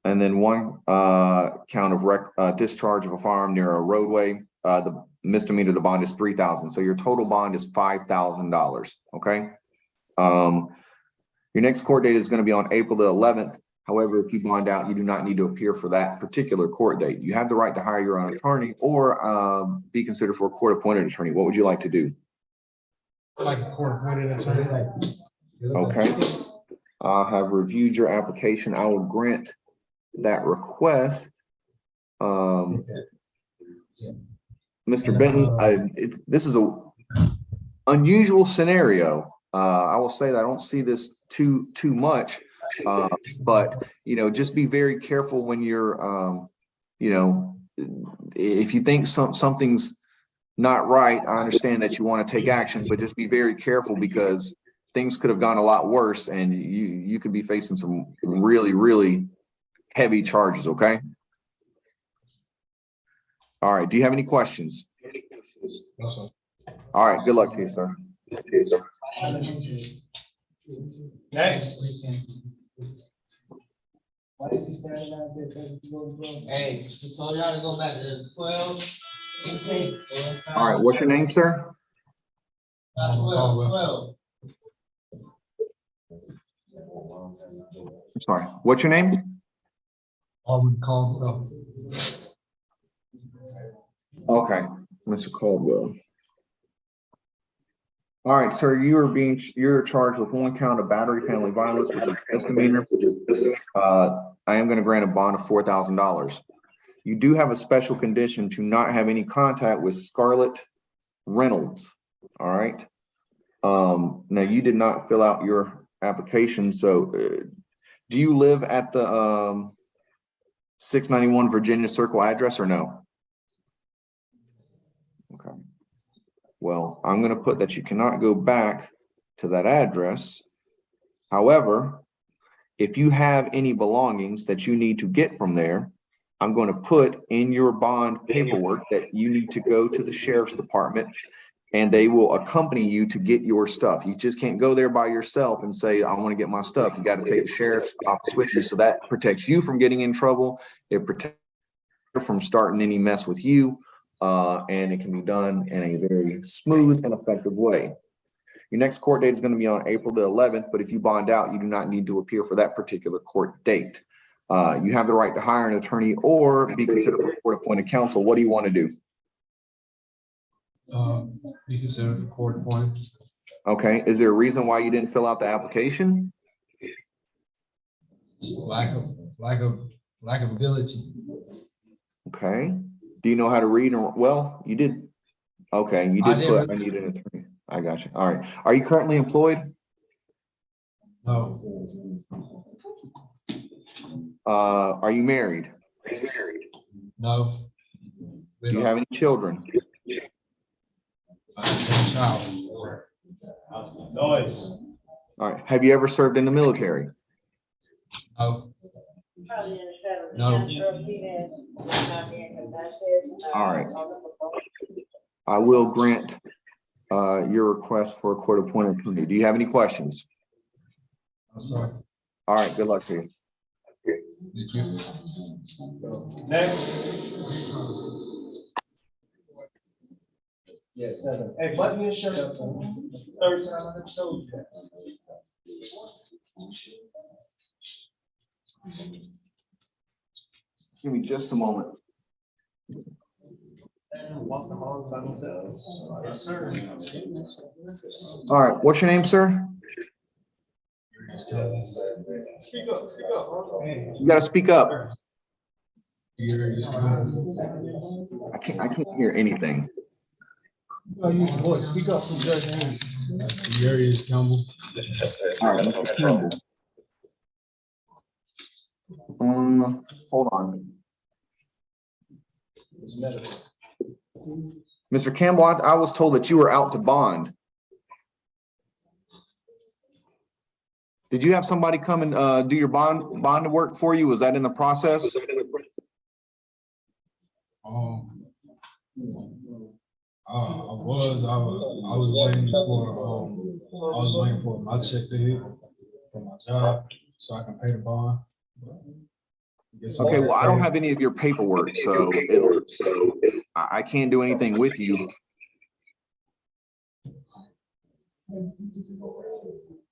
And then one count of discharge of a firearm near a roadway. The misdemeanor, the bond is $3,000. So your total bond is $5,000. Okay. Your next court date is going to be on April the 11th. However, if you bond out, you do not need to appear for that particular court date. You have the right to hire your own attorney or be considered for a court-appointed attorney. What would you like to do? Like a court appointed attorney. Okay. I have reviewed your application. I will grant that request. Mr. Benton, this is a unusual scenario. I will say that I don't see this too much. But just be very careful when you're if you think something's not right. I understand that you want to take action, but just be very careful because things could have gone a lot worse and you could be facing some really, really heavy charges. Okay. All right. Do you have any questions? No, sir. All right. Good luck to you, sir. Next. Hey, she told y'all to go back to 12. All right. What's your name, sir? 12. I'm sorry. What's your name? Auburn Caldwell. Okay. Mr. Caldwell. All right, sir, you're charged with one count of battery family violence, which is a misdemeanor. I am going to grant a bond of $4,000. You do have a special condition to not have any contact with Scarlett Reynolds. All right. Now you did not fill out your application. So do you live at the 691 Virginia Circle address or no? Okay. Well, I'm going to put that you cannot go back to that address. However, if you have any belongings that you need to get from there, I'm going to put in your bond paperwork that you need to go to the sheriff's department and they will accompany you to get your stuff. You just can't go there by yourself and say, I want to get my stuff. You got to take the sheriff's office with you. So that protects you from getting in trouble. It protects you from starting any mess with you. And it can be done in a very smooth and effective way. Your next court date is going to be on April the 11th, but if you bond out, you do not need to appear for that particular court date. You have the right to hire an attorney or be considered for court-appointed counsel. What do you want to do? Be considered for court appointed. Okay. Is there a reason why you didn't fill out the application? Lack of ability. Okay. Do you know how to read? Well, you did. Okay. You did put, I need an attorney. I got you. All right. Are you currently employed? No. Are you married? No. Do you have any children? Child. Noise. All right. Have you ever served in the military? No. No. All right. I will grant your request for a court-appointed attorney. Do you have any questions? I'm sorry. All right. Good luck to you. Did you? Next. Yeah, 7. Hey, button your shirt up. Third time I told you that. Give me just a moment. Yes, sir. All right. What's your name, sir? Speak up, speak up. You got to speak up. I can't hear anything. Use your voice. Speak up from Judge Haynes. Darius Campbell. All right, Mr. Campbell. Hold on. Mr. Campbell, I was told that you were out to bond. Did you have somebody come and do your bond work for you? Was that in the process? I was waiting for my check to hit for my job so I can pay the bond. Okay, well, I don't have any of your paperwork, so I can't do anything with you.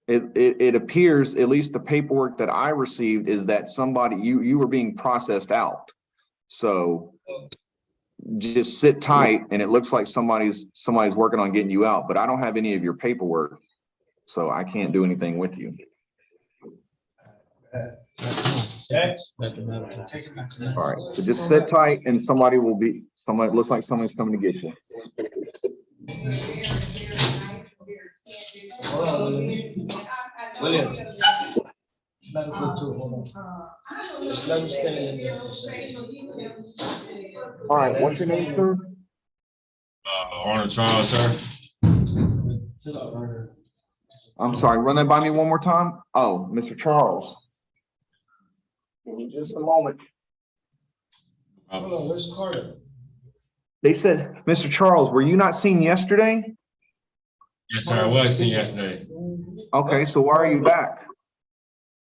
It appears, at least the paperwork that I received, is that you were being processed out. So just sit tight, and it looks like somebody's working on getting you out, but I don't have any of your paperwork, so I can't do anything with you. All right, so just sit tight, and it looks like somebody's coming to get you. William. Let him go too, hold on. Just let him stay in there for a second. All right, what's your name, sir? Arnold Charles, sir. I'm sorry, run that by me one more time. Oh, Mr. Charles. Give me just a moment. Hold on, where's Carter? They said, Mr. Charles, were you not seen yesterday? Yes, sir, I was seen yesterday. Okay, so why are you back?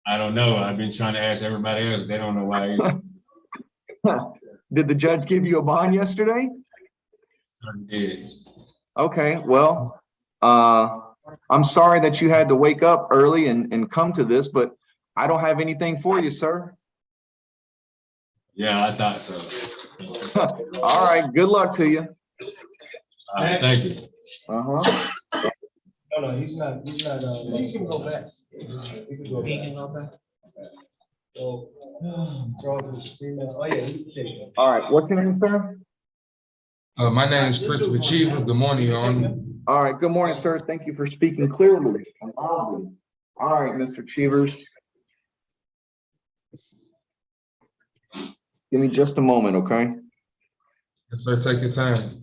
I don't know. I've been trying to ask everybody else. They don't know why. Did the judge give you a bond yesterday? Did. Okay, well, I'm sorry that you had to wake up early and come to this, but I don't have anything for you, sir. Yeah, I thought so. All right, good luck to you. Thank you. Uh-huh. No, he's not, he can go back. He can go back. So, Charles is female. Oh, yeah, he can take it. All right, what's your name, sir? My name is Christopher Cheever. Good morning, Your Honor. All right, good morning, sir. Thank you for speaking clearly. All right, Mr. Cheevers. Give me just a moment, okay? Yes, sir, take your time.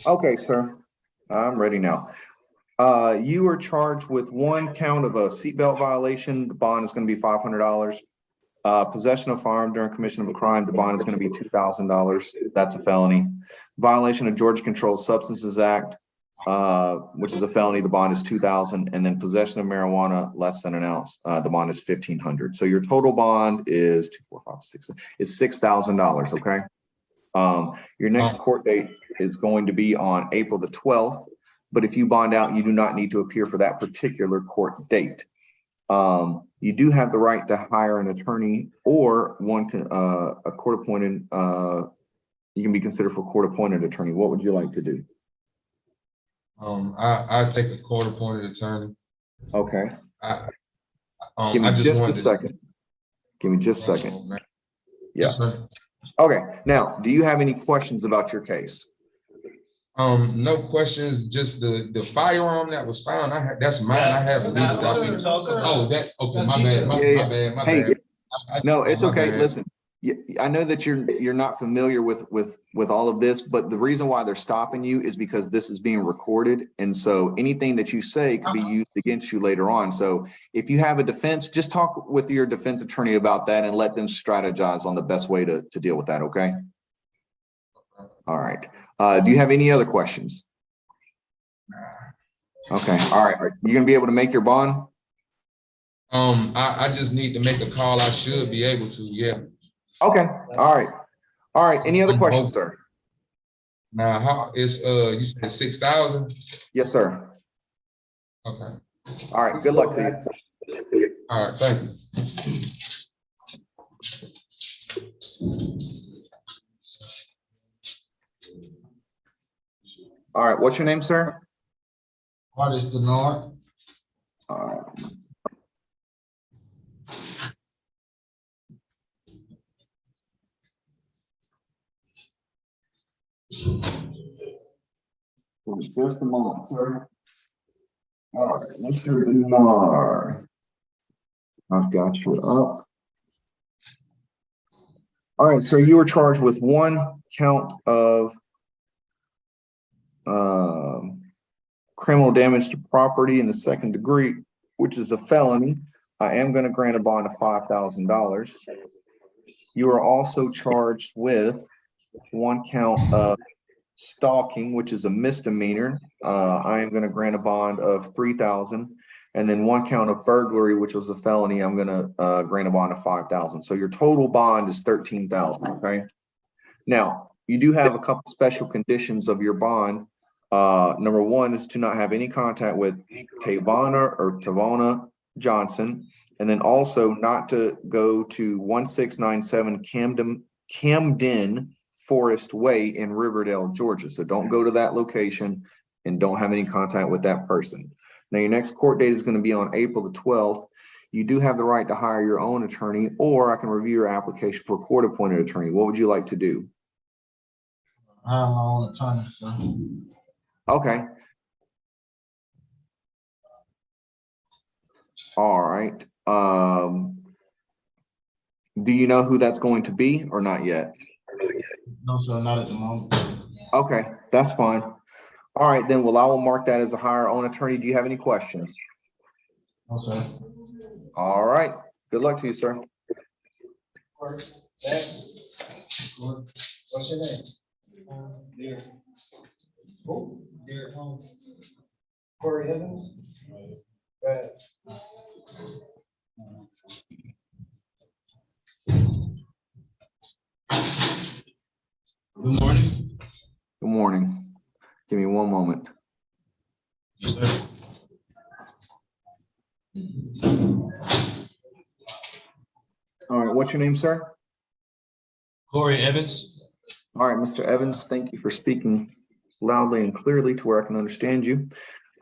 Okay, sir. I'm ready now. You were charged with one count of a seatbelt violation. The bond is going to be $500. Possession of firearm during commission of a crime, the bond is going to be $2,000. That's a felony. Violation of Georgia Controlled Substances Act, which is a felony, the bond is $2,000. And then possession of marijuana less than an ounce, the bond is $1,500. So your total bond is $6,000. Okay. Your next court date is going to be on April the 12th. But if you bond out, you do not need to appear for that particular court date. You do have the right to hire an attorney or a court appointed, you can be considered for court appointed attorney. What would you like to do? I take a court appointed attorney. Okay. Give me just a second. Give me just a second. Yeah. Yes, sir. Okay. Now, do you have any questions about your case? No questions, just the firearm that was found, that's mine, I have a legal copy. Oh, okay, my bad, my bad. No, it's My okay, bad. listen, I know that you're not familiar with all of this, but the reason why they're stopping you is because this is being recorded, and so anything that you say could be used against you later on. So if you have a defense, just talk with your defense attorney about that and let them strategize on the best way to deal with that, okay? All right. Do you have any other questions? Okay. All right. Are you going to be able to make your bond? I just need to make a call. I should be able to, yeah. Okay. All right. All right. Any other questions, sir? Now, how, it's, you said 6,000? Yes, sir. Okay, All right, good luck to you. all right, thank you. All right, what's your name, sir? What is the north? All right. Just a moment, sir. All right, Mr. Umar. I've got you up. All right, so you were charged with one count of criminal damage to property in the second degree, which is a felony. I am going to grant a bond of $5,000. You are also charged with one count of stalking, which is a misdemeanor. I am going to grant a bond of $3,000, and then one count of burglary, which was a felony. I'm going to grant a bond of $5,000. So your total bond is $13,000. Okay. Now you do have a couple special conditions of your bond. Number one is to not have any contact with Tavona Johnson, and then also not to go to 1697 Camden Forest Way in Riverdale, Georgia. So don't go to that location and don't have any contact with that person. Now, your next court date is going to be on April the 12th. You do have the right to hire your own attorney, or I can review your application for a court-appointed attorney. What would you like to do? I have my own attorney, sir. Okay. All right. Do you know who that's going to be or not yet? No, sir, not at the moment. Okay, that's fine. All right, then, well, I will mark that as a hire own attorney. Do you have any questions? No, sir. All right. Good luck to you, sir. What's your name? Derek. Who? Derek Holmes. Corey Evans? Right. Good morning. Good morning. Give me one moment. Yes, sir. All right, what's your name, sir? Corey Evans. All right, Mr. Evans, thank you for speaking loudly and clearly to where I can understand you.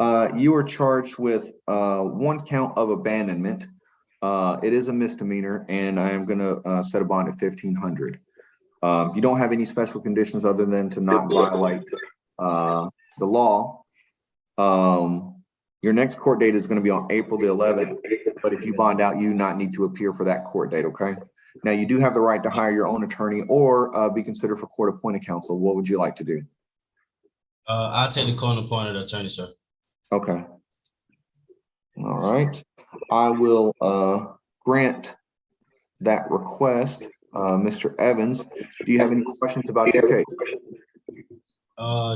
You are charged with one count of abandonment. It is a misdemeanor, and I am going to set a bond at $1,500. You don't have any special conditions other than to not violate the law. Your next court date is going to be on April the 11th, but if you bond out, you do not need to appear for that court date, okay? Now, you do have the right to hire your own attorney or be considered for court-appointed counsel. What would you like to do? I'll take the court-appointed attorney, sir. Okay. All right. I will grant that request. Mr. Evans, do you have any questions about your case?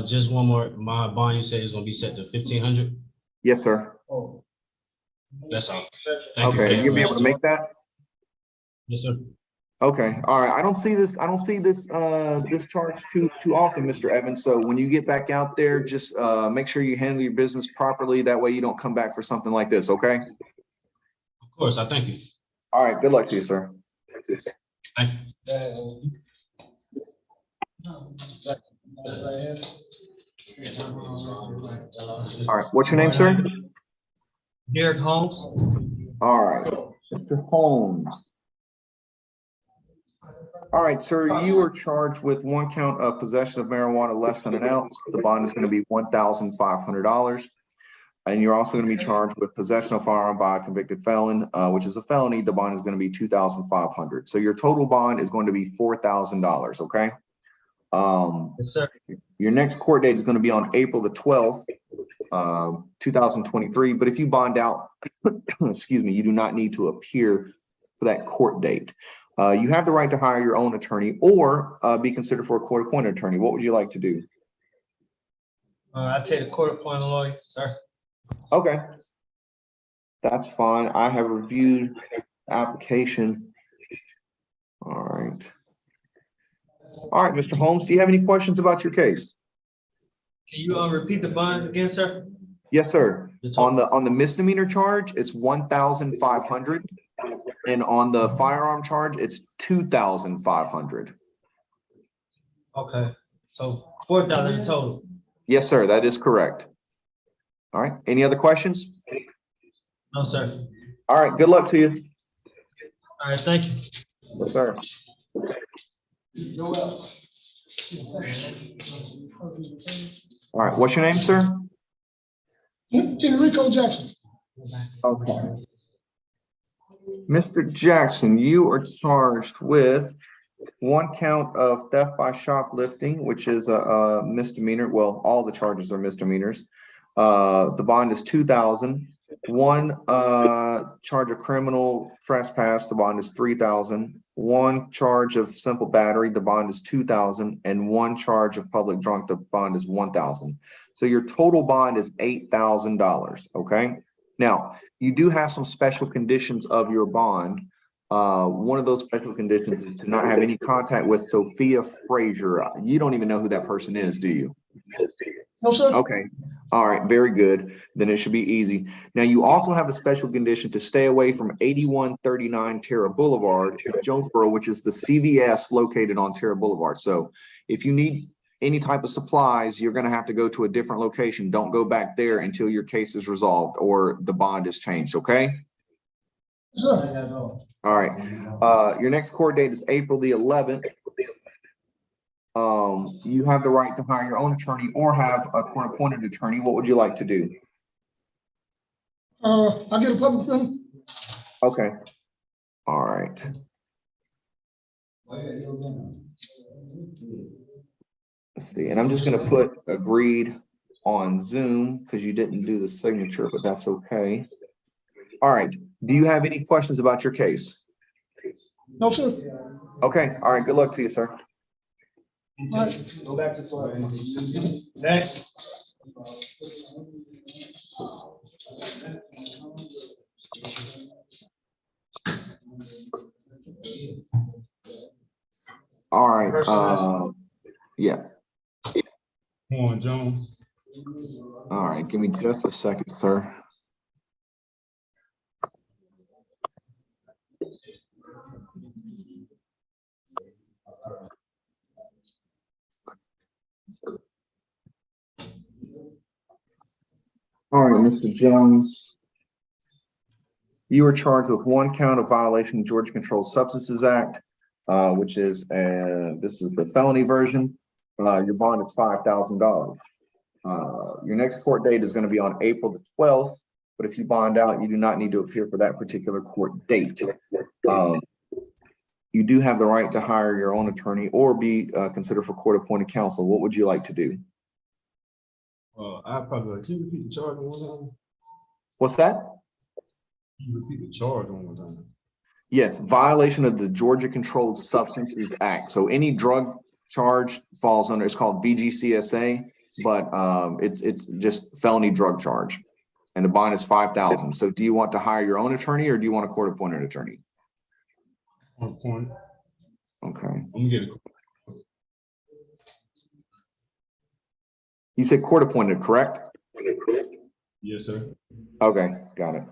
Just one more. My bond, you said is gonna be set to 1,500? Yes, sir. That's all. Thank Okay, you. you'll be able to make that? Yes, sir. Okay, all right. I don't see this this charge too often, Mr. Evans. So when you get back out there, just make sure you handle your business properly. That way you don't come back for something like this, okay? Of course, I thank you. All right, good luck to you, sir. Thank you. All right, what's your name, sir? Derek Holmes. All right, Mr. Holmes. All right, sir, you are charged with one count of possession of marijuana less than an ounce. The bond is going to be $1,500. And you're also going to be charged with possession of firearm by a convicted felon, which is a felony. The bond is going to be $2,500. So your total bond is going to be $4,000, okay? Yes, sir. Your next court date is going to be on April the 12th, 2023. But if you bond out, excuse me, you do not need to appear for that court date. You have the right to hire your own attorney or be considered for a court-appointed attorney. What would you like to do? I take the court-appointed lawyer, sir. Okay, that's fine. I have reviewed the application. All right. All right, Mr. Holmes, do you have any questions about your case? you repeat the bond again, sir? Yes, sir. The total. On the misdemeanor charge, it's 1,500. And on the firearm charge, it's 2,500. Okay, so 4,000 total. Yes, sir, that is correct. All right, any other questions? No, sir. All right, good luck to you. All right, thank you. Yes, sir. All right, what's your name, sir? Enrico Jackson. Okay. Mr. Jackson, you are charged with 1 count of theft by shoplifting, which is a misdemeanor. Well, all the charges are misdemeanors. The bond is 2,000. 1 charge of criminal trespass, the bond is 3,000. 1 charge of simple battery, the bond is 2,000, and 1 charge of public drunk, the bond is 1,000. So your total bond is $8,000. Okay. Now you do have some special conditions of your bond. One of those special conditions is to not have any contact with Sophia Frazier. You don't even know who that person is, do you? No, sir. Okay. All right. Very good. Then it should be easy. Now, you also have a special condition to stay away from 8139 Terra Boulevard in Jonesboro, which is the CVS located on Terra Boulevard. So if you need any type of supplies, you're going to have to go to a different location. Don't go back there until your case is resolved or the bond is changed. Okay. Sure. All right. Your next court date is April the 11th. You have the right to hire your own attorney or have a court-appointed attorney. What would you like to do? I get a public friend. Okay. All right. Let's see. And I'm just going to put agreed on Zoom because you didn't do the signature, but that's okay. All right. Do you have any questions about your case? No, sir. Okay. All right. Good luck to you, sir. All right. Go back to court. Next. All right. Yeah. Come on, Jones. All right. Give me just a second, sir. All right, Mr. Jones. You were charged with 1 count of violation of Georgia Controlled Substances Act, which is, this is the felony version. Your bond is $5,000. Your next court date is going to be on April the 12th, but if you bond out, you do not need to appear for that particular court date. You do have the right to hire your own attorney or be considered for court-appointed counsel. What would you like to do? I probably, can you repeat the charge one more time? What's that? Can you repeat the charge one more time? Yes, violation of the Georgia Controlled Substances Act. So any drug charge falls under, it's called VGCSA, but it's just felony drug charge. And the bond is $5,000. So do you want to hire your own attorney or do you want a court-appointed attorney? Point. Okay. I'm gonna get it. You said court-appointed, correct? Yes, sir. Okay, got it.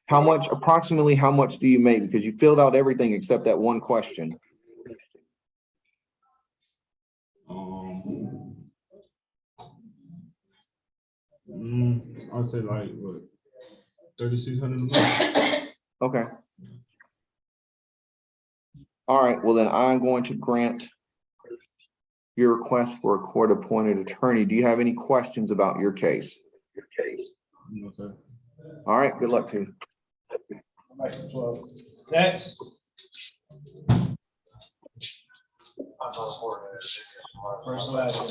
How much, approximately how much do you make? Because you filled out everything except that one question. I'd say like what, 3,600 a month. Okay. All right, well then I'm going to grant your request for a court-appointed attorney. Do you have any questions about your case? No, sir. All right, good luck to you. Next. First and last name.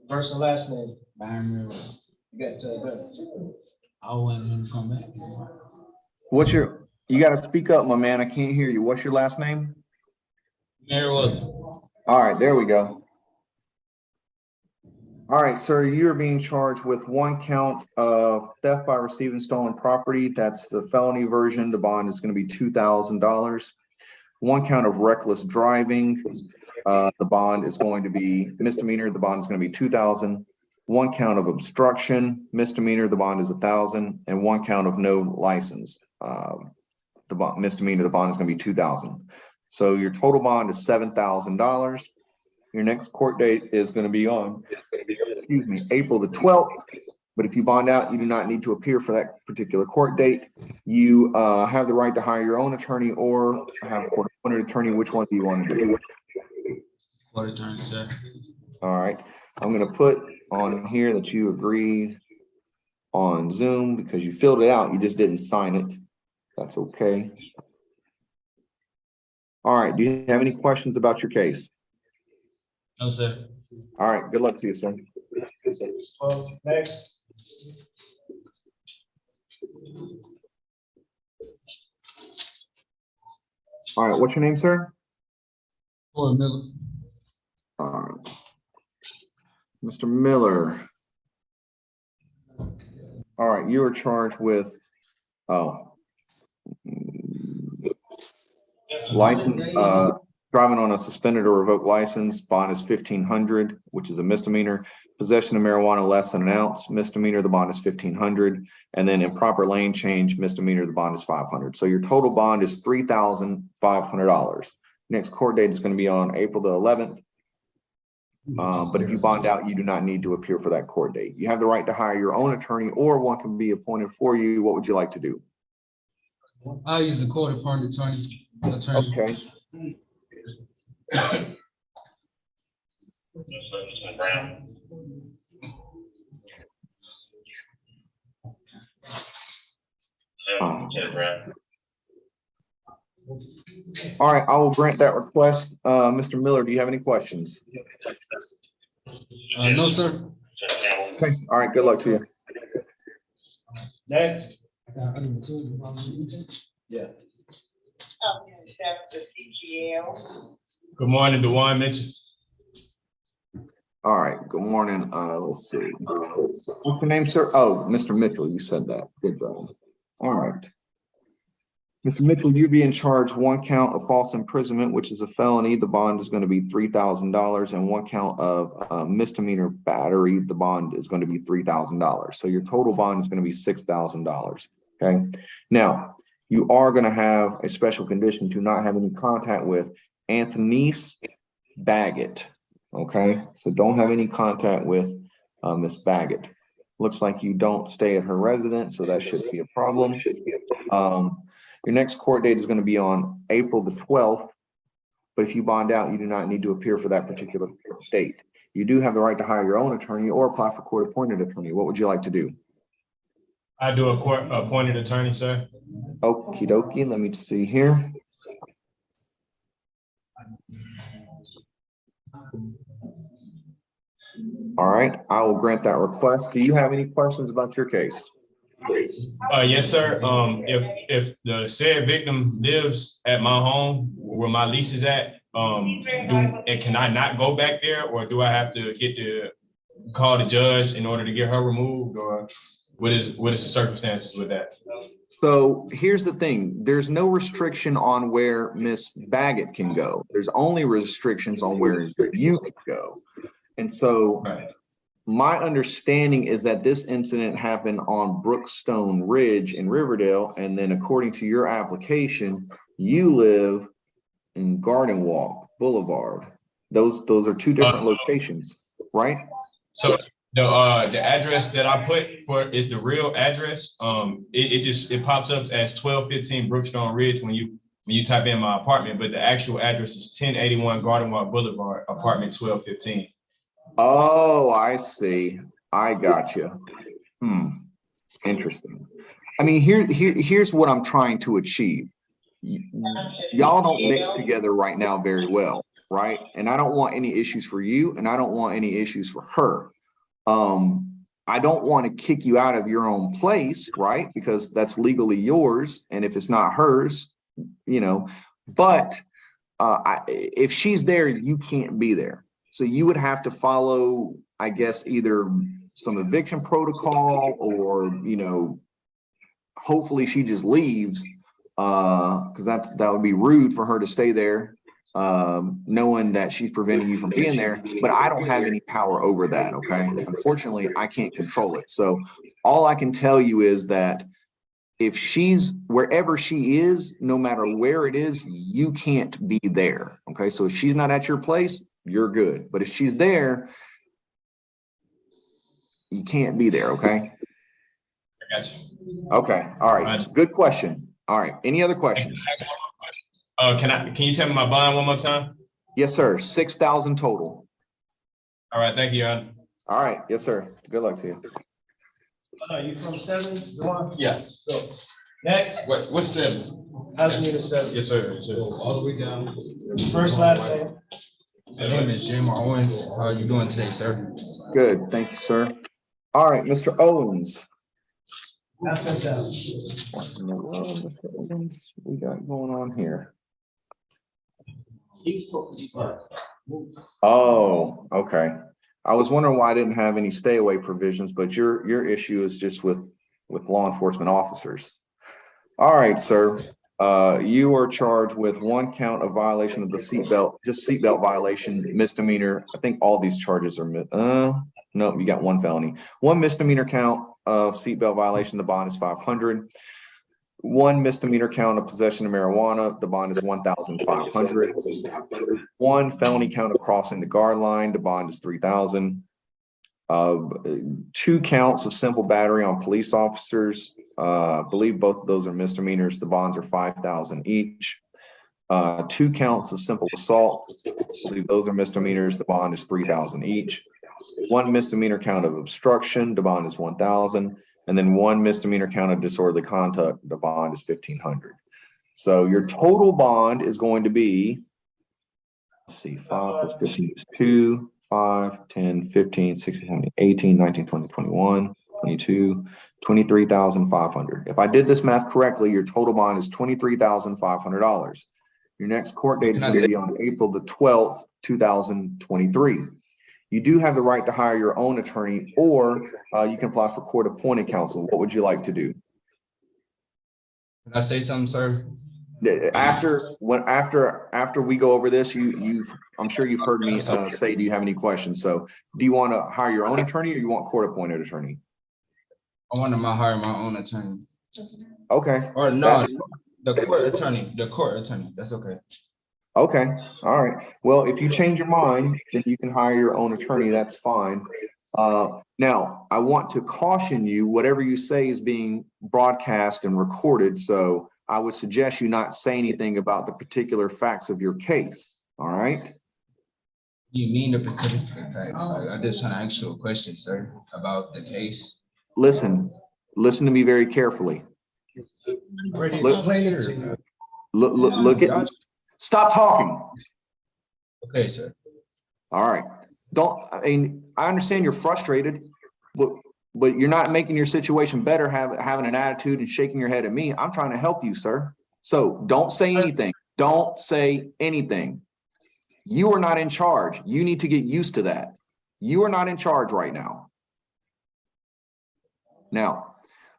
First and last name. You got to. I want him to come back. What's your, you got to speak up, my man. I can't hear you. What's your last name? There was. All right, there we go. All right, sir, you're being charged with 1 count of theft by receiving stolen property. That's the felony version. The bond is going to be $2,000. 1 count of reckless driving. The bond is going to be misdemeanor. The bond is going to be 2,000. One count of obstruction, misdemeanor, the bond is 1,000, and one count of no license. The bond misdemeanor, the bond is going to be 2,000. So your total bond is $7,000. Your next court date is going to be on, excuse me, April the 12th. But if you bond out, you do not need to appear for that particular court date. You have the right to hire your own attorney or have a court-appointed attorney. Which one do you want to do? Court attorney, sir. All right. I'm going to put on here that you agreed on Zoom because you filled it out. You just didn't sign it. That's okay. All right. Do you have any questions about your case? No, sir. All right. Good luck to you, sir. Next. All right. What's your name, sir? Corey Miller. All right. Mr. Miller. All right. You are charged with, license, driving on a suspended or revoked license. Bond is $1,500, which is a misdemeanor. Possession of marijuana less than an ounce, misdemeanor, the bond is $1,500. And then improper lane change, misdemeanor, the bond is $500. So your total bond is $3,500. Next court date is going to be on April the 11th. But if you bond out, you do not need to appear for that court date. You have the right to hire your own attorney or one can be appointed for you. What would you like to do? I'll use a court-appointed attorney. Okay. All right, I will grant that request. Mr. Miller, do you have any questions? No, sir. Okay. All right, good luck to you. Next. Yeah. Good morning, Dewan Mitchell. All right, good morning. Let's see. What's your name, sir? Oh, Mr. Mitchell, you said that. Good job. All right. Mr. Mitchell, you're being charged one count of false imprisonment, which is a felony. The bond is going to be $3,000, and one count of misdemeanor battery. The bond is going to be $3,000. So your total bond is going to be $6,000. Okay. Now, you are going to have a special condition to not have any contact with Anthony's Baggett. Okay. So don't have any contact with Miss Baggett. Looks like you don't stay at her residence, so that shouldn't be a problem. Your next court date is going to be on April the 12th, but if you bond out, you do not need to appear for that particular date. You do have the right to hire your own attorney or apply for court-appointed attorney. What would you like to do? I do a court-appointed attorney, sir. Okie dokie, let me see here. All right, I will grant that request. Do you have any questions about your case? Yes, sir. If the said victim lives at my home where my lease is at, can I not go back there, or do I have to call the judge in order to get her removed, or what is the circumstances with that? So here's the thing. There's no restriction on where Miss Baggett can go. There's only restrictions on where you can go. And so my understanding is that this incident happened on Brookstone Ridge in Riverdale. And then according to your application, you live in Garden Walk Boulevard. Those are two different locations, right? So the address that I put for is the real address. It pops up as 1215 Brookstone Ridge when you type in my apartment, but the actual address is 1081 Garden Walk Boulevard, apartment 1215. Oh, I see. I got you. Interesting. I mean, here's what I'm trying to achieve. Y'all don't mix together right now very well, right? And I don't want any issues for you, and I don't want any issues for her. I don't want to kick you out of your own place, right? Because that's legally yours, and if it's not hers, but if she's there, you can't be there. So you would have to follow, I guess, either some eviction protocol or, hopefully she just leaves because that would be rude for her to stay there knowing that she's preventing you from being there, but I don't have any power over that, okay? Unfortunately, I can't control it. So all I can tell you is that if she's wherever she is, no matter where it is, you can't be there, okay? So if she's not at your place, you're good. But if she's there, you can't be there, okay? I got you. Okay, all right, good question. All right, any other questions? Can you tell me my bond one more time? Yes, sir, 6,000 total. All right, thank you, Your Honor. All right, yes, sir, good luck to you. You from 7, Juwan? Yeah. Go. Next, What's 7? house meter 7. Yes, sir. Yes, sir. All the way down. First, last name. My name is Jim Owens. How are you doing today, sir? Good, thank you, sir. All right, Mr. Owens. Pass that down. What in the world, Mr. Owens, we got going on here? Oh, okay. I was wondering why I didn't have any stay away provisions, but your issue is just with law enforcement officers. All right, sir. You are charged with 1 count of violation of the seatbelt, just seatbelt violation, misdemeanor. I think all these charges are, no, you got 1 felony. 1 misdemeanor count of seatbelt violation, the bond is $500. 1 misdemeanor count of possession of marijuana, the bond is $1,500. 1 felony count of crossing the guard line, the bond is $3,000. 2 counts of simple battery on police officers. I believe both of those are misdemeanors. The bonds are $5,000 each. 2 counts of simple assault. I believe those are misdemeanors. The bond is $3,000 each. 1 misdemeanor count of obstruction. The bond is $1,000. And then 1 misdemeanor count of disorderly conduct. The bond is $1,500. So your total bond is going to be, let's see, 5 plus 15 is 2, 5, 10, 15, 16, 17, 18, 19, 20, 21, 22, 23,500. If I did this math correctly, your total bond is $23,500. Your next court date is going to be on April the 12th, 2023. You do have the right to hire your own attorney, or you can apply for court-appointed counsel. What would you like to do? Can I say something, sir? After we go over this, I'm sure you've heard me say, do you have any questions? So do you want to hire your own attorney, or you want court-appointed attorney? I want to hire my own attorney. Okay. Or no, the court attorney. That's okay. Okay, all right. Well, if you change your mind, then you can hire your own attorney. That's fine. Now, I want to caution you, whatever you say is being broadcast and recorded. So I would suggest you not say anything about the particular facts of your case. All right. You mean the particular facts? I'm just trying to ask you a question, sir, about the case. Listen to me very carefully. Look at. Stop talking. Okay, sir. All right. I understand you're frustrated, but you're not making your situation better having an attitude and shaking your head at me. I'm trying to help you, sir. So don't say anything. Don't say anything. You are not in charge. You need to get used to that. You are not in charge right now. Now,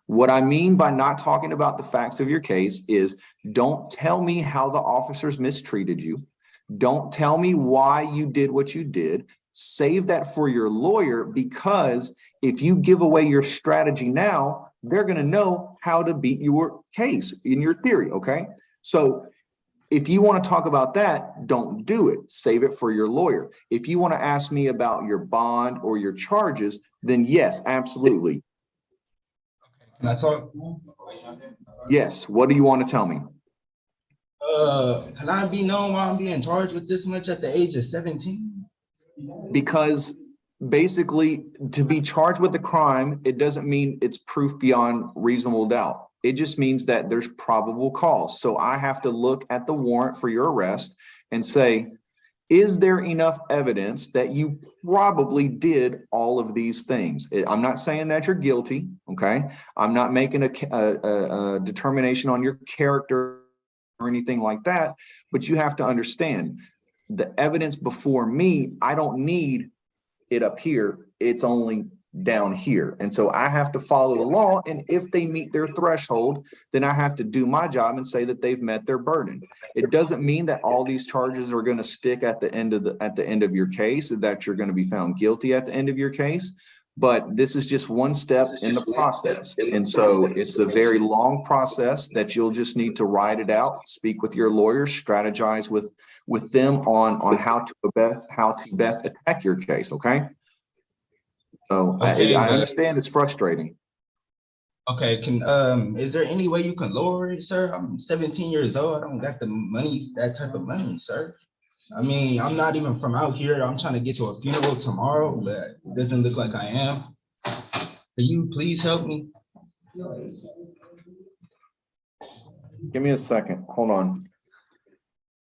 what I mean by not talking about the facts of your case is, don't tell me how the officers mistreated you. Don't tell me why you did what you did. Save that for your lawyer, because if you give away your strategy now, they're going to know how to beat your case in your theory, okay? So if you want to talk about that, don't do it. Save it for your lawyer. If you want to ask me about your bond or your charges, then yes, absolutely. Can I talk? Yes. What do you want to tell me? Can I be known why I'm being charged with this much at the age of 17? Because basically, to be charged with a crime, it doesn't mean it's proof beyond reasonable doubt. It just means that there's probable cause. So I have to look at the warrant for your arrest and say, is there enough evidence that you probably did all of these things? I'm not saying that you're guilty, okay? I'm not making a determination on your character or anything like that, but you have to understand the evidence before me. I don't need it up here. It's only down here. And so I have to follow the law. And if they meet their threshold, then I have to do my job and say that they've met their burden. It doesn't mean that all these charges are going to stick at the end of your case, or that you're going to be found guilty at the end of your case. But this is just one step in the process. And so it's a very long process that you'll just need to ride it out, speak with your lawyer, strategize with them on how to best attack your case. Okay. So Okay, I but- understand it's frustrating. Okay, is there any way you can lower it, sir? I'm 17 years old. I don't got the money, that type of money, sir. I mean, I'm not even from out here. I'm trying to get to a funeral tomorrow, but it doesn't look like I am. Can you please help me? Give me a second. Hold on.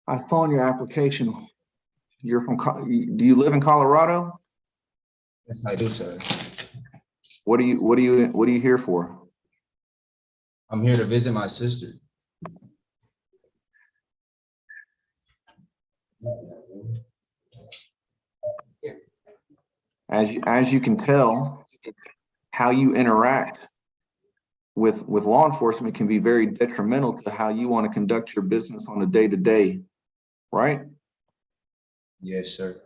I saw in your application, you're from, do you live in Colorado? Yes, I do, sir. What are you here for? I'm here to visit my sister. As you can tell, how you interact with law enforcement can be very detrimental to how you want to conduct your business on a day-to-day, right? Yes, sir.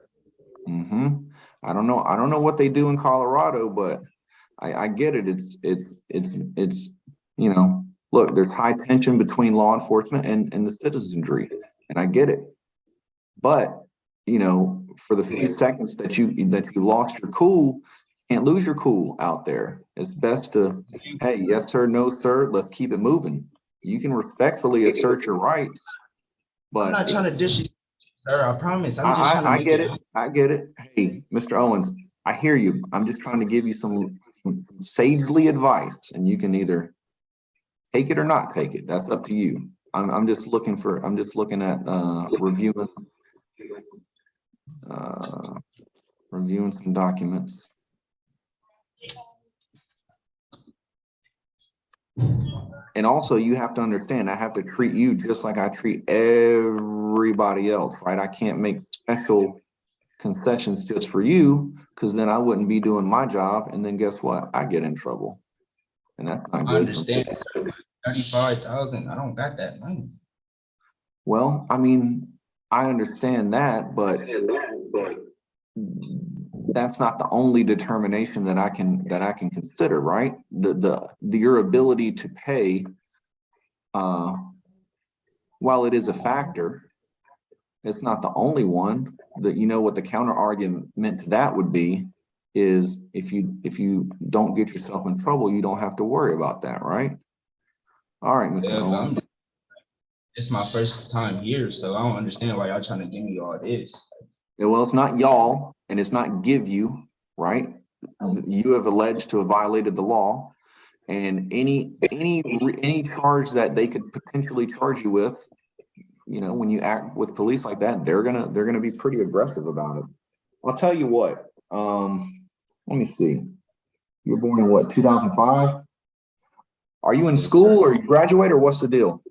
I don't know what they do in Colorado, but I get it. It's you know, look, there's high tension between law enforcement and the citizenry, and I get it. But you know, for the few seconds that you lost your cool, can't lose your cool out there. It's best to, hey, yes sir, no sir, let's keep it moving. You can respectfully assert your rights, but I'm not trying to dish you, sir. I promise. I'm just trying to I make get it. I get it. Hey, Mr. Owens, I hear you. I'm just trying to give you some sagely advice, and you can either take it or not take it. That's up to you. I'm just looking at reviewing some documents. And also you have to understand, I have to treat you just like I treat everybody else, right? I can't make special concessions just for you, because then I wouldn't be doing my job. And then guess what? I get in trouble. And that's not good. I understand, sir. 35,000. I don't got that money. Well, I mean, I understand that, but that's not the only determination that I can consider, right? Your ability to pay, while it is a factor, it's not the only one. That, you know, what the counter argument to that would be is if you don't get yourself in trouble, you don't have to worry about that, right? All right, Mr. Owens. It's my first time here, so I don't understand why y'all trying to give me all this. Yeah, well, it's not y'all, and it's not give you, right? You have alleged to have violated the law, and any charge that they could potentially charge you with, you know, when you act with police like that, they're gonna be pretty aggressive about it. I'll tell you what. Let me see. You're born in what, 2005? Are you in school, or you graduate, or what's the deal?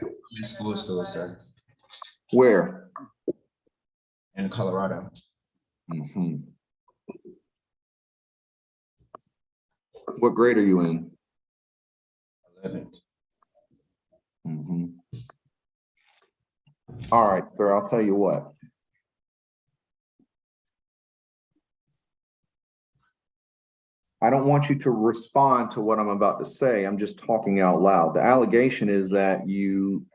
I'm in school still, sir. Where? In Colorado. What grade are you in? 11th. All right, sir, I'll tell you what. I don't want you to respond to what I'm about to say. I'm just talking out loud. The allegation is that you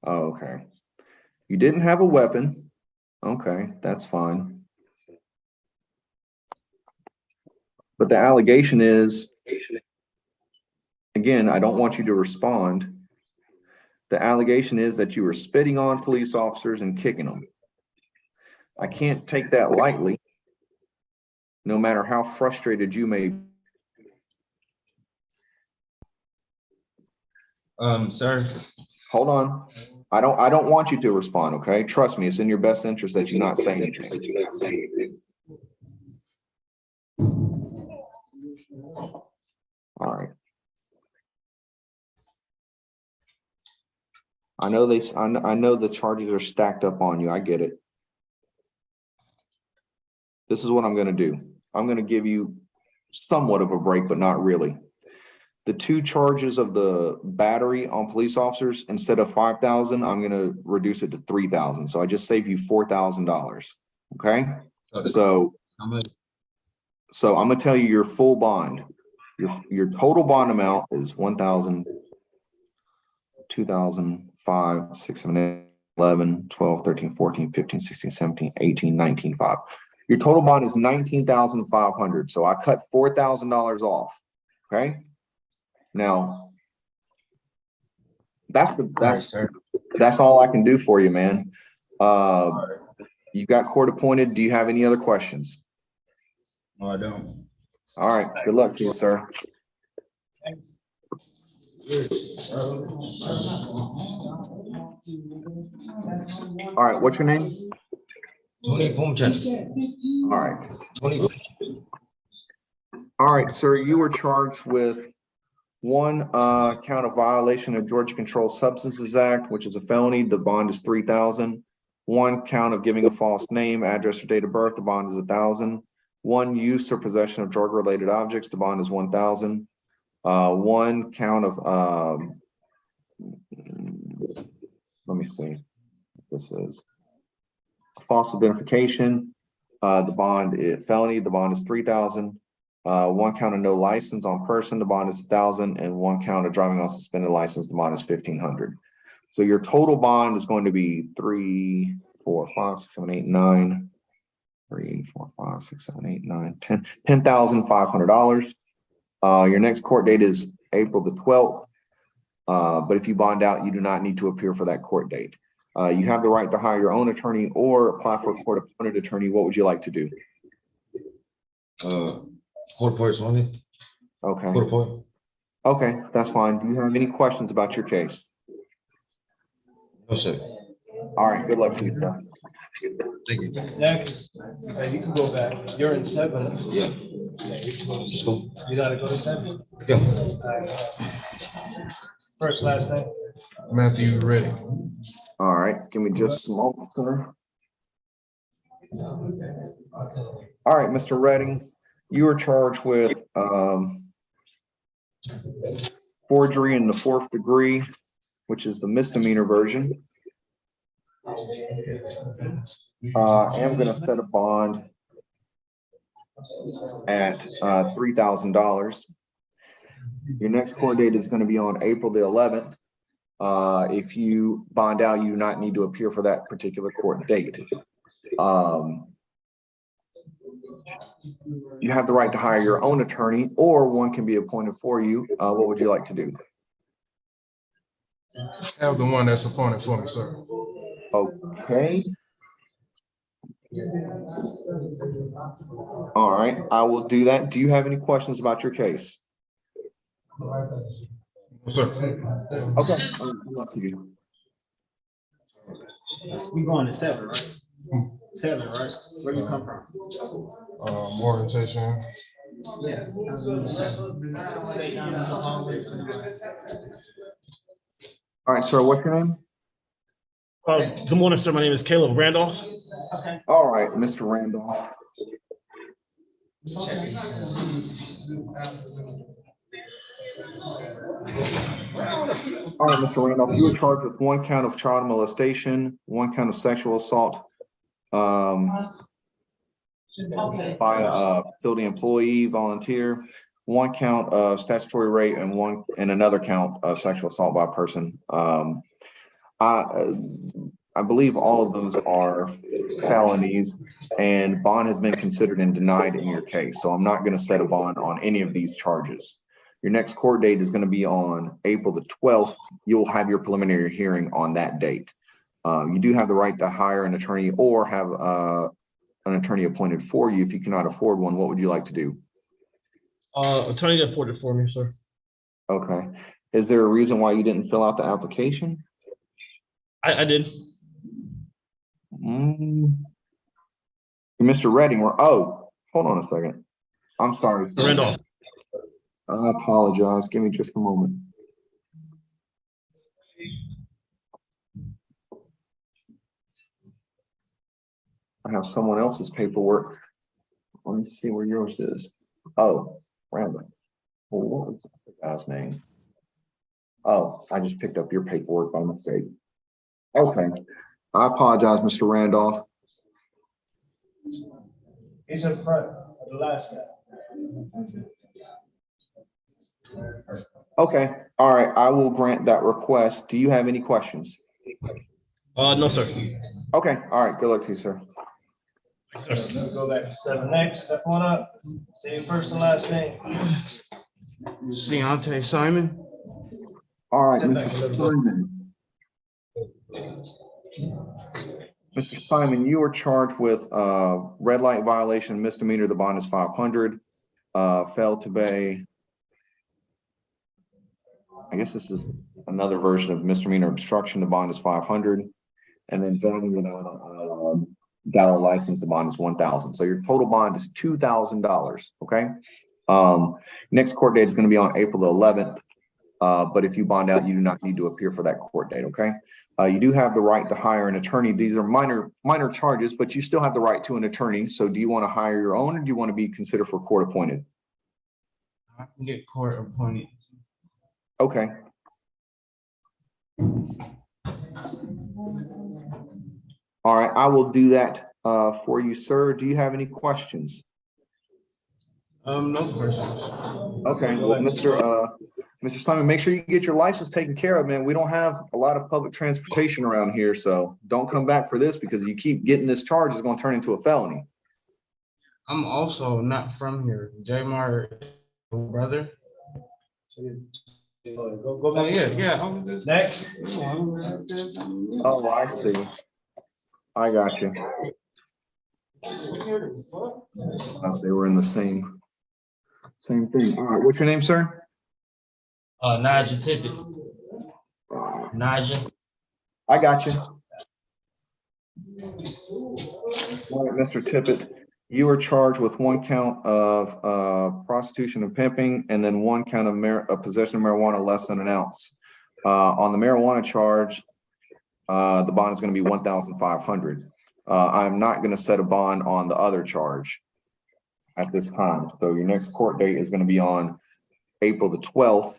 Oh, okay. You didn't have a weapon. Okay, that's fine. But the allegation is, again, I don't want you to respond. The allegation is that you were spitting on police officers and kicking them. I can't take that lightly, no matter how frustrated you may be. Sir. Hold on. I don't want you to respond, okay? Trust me, it's in your best interest that you not say anything. All right. I know I know the charges are stacked up on you. I get it. This is what I'm gonna do. I'm gonna give you somewhat of a break, but not really. The two charges of the battery on police officers, instead of 5,000, I'm gonna reduce it to 3,000. So I just saved you $4,000. Okay? So I'm gonna tell you your full bond. Your total bond amount is 1,000, 2,000, 5, 6, 7, 8, 11, 12, 13, 14, 15, 16, 17, 18, 19, 5. Your total bond is 19,500. So I cut $4,000 off. Okay. Now that's all I can do for you, man. You got court appointed. Do you have any other questions? No, I don't. All right. Good luck to you, sir. Thanks. All right. What's your name? Tony Pumchan. All right. Tony. All right, sir. You were charged with one count of violation of Georgia Controlled Substances Act, which is a felony. The bond is 3,000. One count of giving a false name, address, or date of birth. The bond is 1,000. One use or possession of drug-related objects. The bond is 1,000. One count of let me see what this is. False identification. The bond is felony. The bond is 3,000. One count of no license on person. The bond is 1,000, and one count of driving on suspended license. The bond is 1,500. So your total bond is going to be 3, 4, 5, 6, 7, 8, 9. 3, 4, 5, 6, 7, 8, 9, 10. $10,500. Your next court date is April the 12th. But if you bond out, you do not need to appear for that court date. You have the right to hire your own attorney or apply for a court-appointed attorney. What would you like to do? Court appointed only. Okay. Court appointed. Okay, that's fine. Do you have any questions about your case? No, sir. All right, good luck to you, sir. Thank you. Next, you can go back. You're in 7. Yeah. You gotta go to 7. Yeah. First, last name. Matthew Reddy. All right, give me just a moment, sir. All right, Mr. Redding, you are charged with forgery in the 4th degree, which is the misdemeanor version. I am going to set a bond at $3,000. Your next court date is going to be on April the 11th. If you bond out, you do not need to appear for that particular court date. You have the right to hire your own attorney, or one can be appointed for you. What would you like to do? Have the one that's appointed for me, sir. Okay. All right, I will do that. Do you have any questions about your case? Sir. Okay. Up to you. We going to 7, right? 7, right? Where you come from? Orientation. Yeah. All right, sir, what's your name? Good morning, sir. My name is Caleb Randolph. Okay. All right, Mr. Randolph. All right, Mr. Randolph, you were charged with one count of child molestation, one count of sexual assault by a facility employee, volunteer, one count of statutory rape, and another count of sexual assault by a person. I believe all of those are felonies, and bond has been considered and denied in your case. So I'm not going to set a bond on any of these charges. Your next court date is going to be on April the 12th. You'll have your preliminary hearing on that date. You do have the right to hire an attorney or have an attorney appointed for you. If you cannot afford one, what would you like to do? Attorney appointed for me, sir. Okay. Is there a reason why you didn't fill out the application? I did. Mr. Redding, hold on a second. I'm sorry. Randolph. I apologize. Give me just a moment. I have someone else's paperwork. Let me see where yours is. Oh, Randall. Well, what was the guy's name? Oh, I just picked up your paperwork by mistake. Okay. I apologize, Mr. Randolph. He's in front of the last guy. Okay. All right. I will grant that request. Do you have any questions? No, sir. Okay. All right. Good luck to you, sir. Sir. Go back to 7 next, step on up. Same first and last name. Deontay Simon. All right, Step Mr. back. Simon. Mr. Simon, you are charged with red light violation, misdemeanor. The bond is 500. Failed to obey. I guess this is another version of misdemeanor obstruction. The bond is 500. And then driving without a valid license, the bond is 1,000. So your total bond is $2,000. Okay. Next court date is going to be on April the 11th. But if you bond out, you do not need to appear for that court date. Okay. You do have the right to hire an attorney. These are minor charges, but you still have the right to an attorney. So do you want to hire your own, or do you want to be considered for court appointed? I can get court appointed. Okay. All right, I will do that for you, sir. Do you have any questions? No questions. Okay, well, Mr. Simon, make sure you get your license taken care of, man. We don't have a lot of public transportation around here, so don't come back for this, because you keep getting this charge, it's going to turn into a felony. I'm also not from here. Jamar, brother. Go back. Yeah. Next. Oh, I see. I got you. They were in the same thing. All right, what's your name, sir? Nigel Tippett. Nigel. I got you. All right, Mr. Tippett, you are charged with 1 count of prostitution and pimping, and then 1 count of possession of marijuana less than an ounce. On the marijuana charge, the bond is going to be 1,500. I'm not going to set a bond on the other charge at this time. So your next court date is going to be on April the 12th,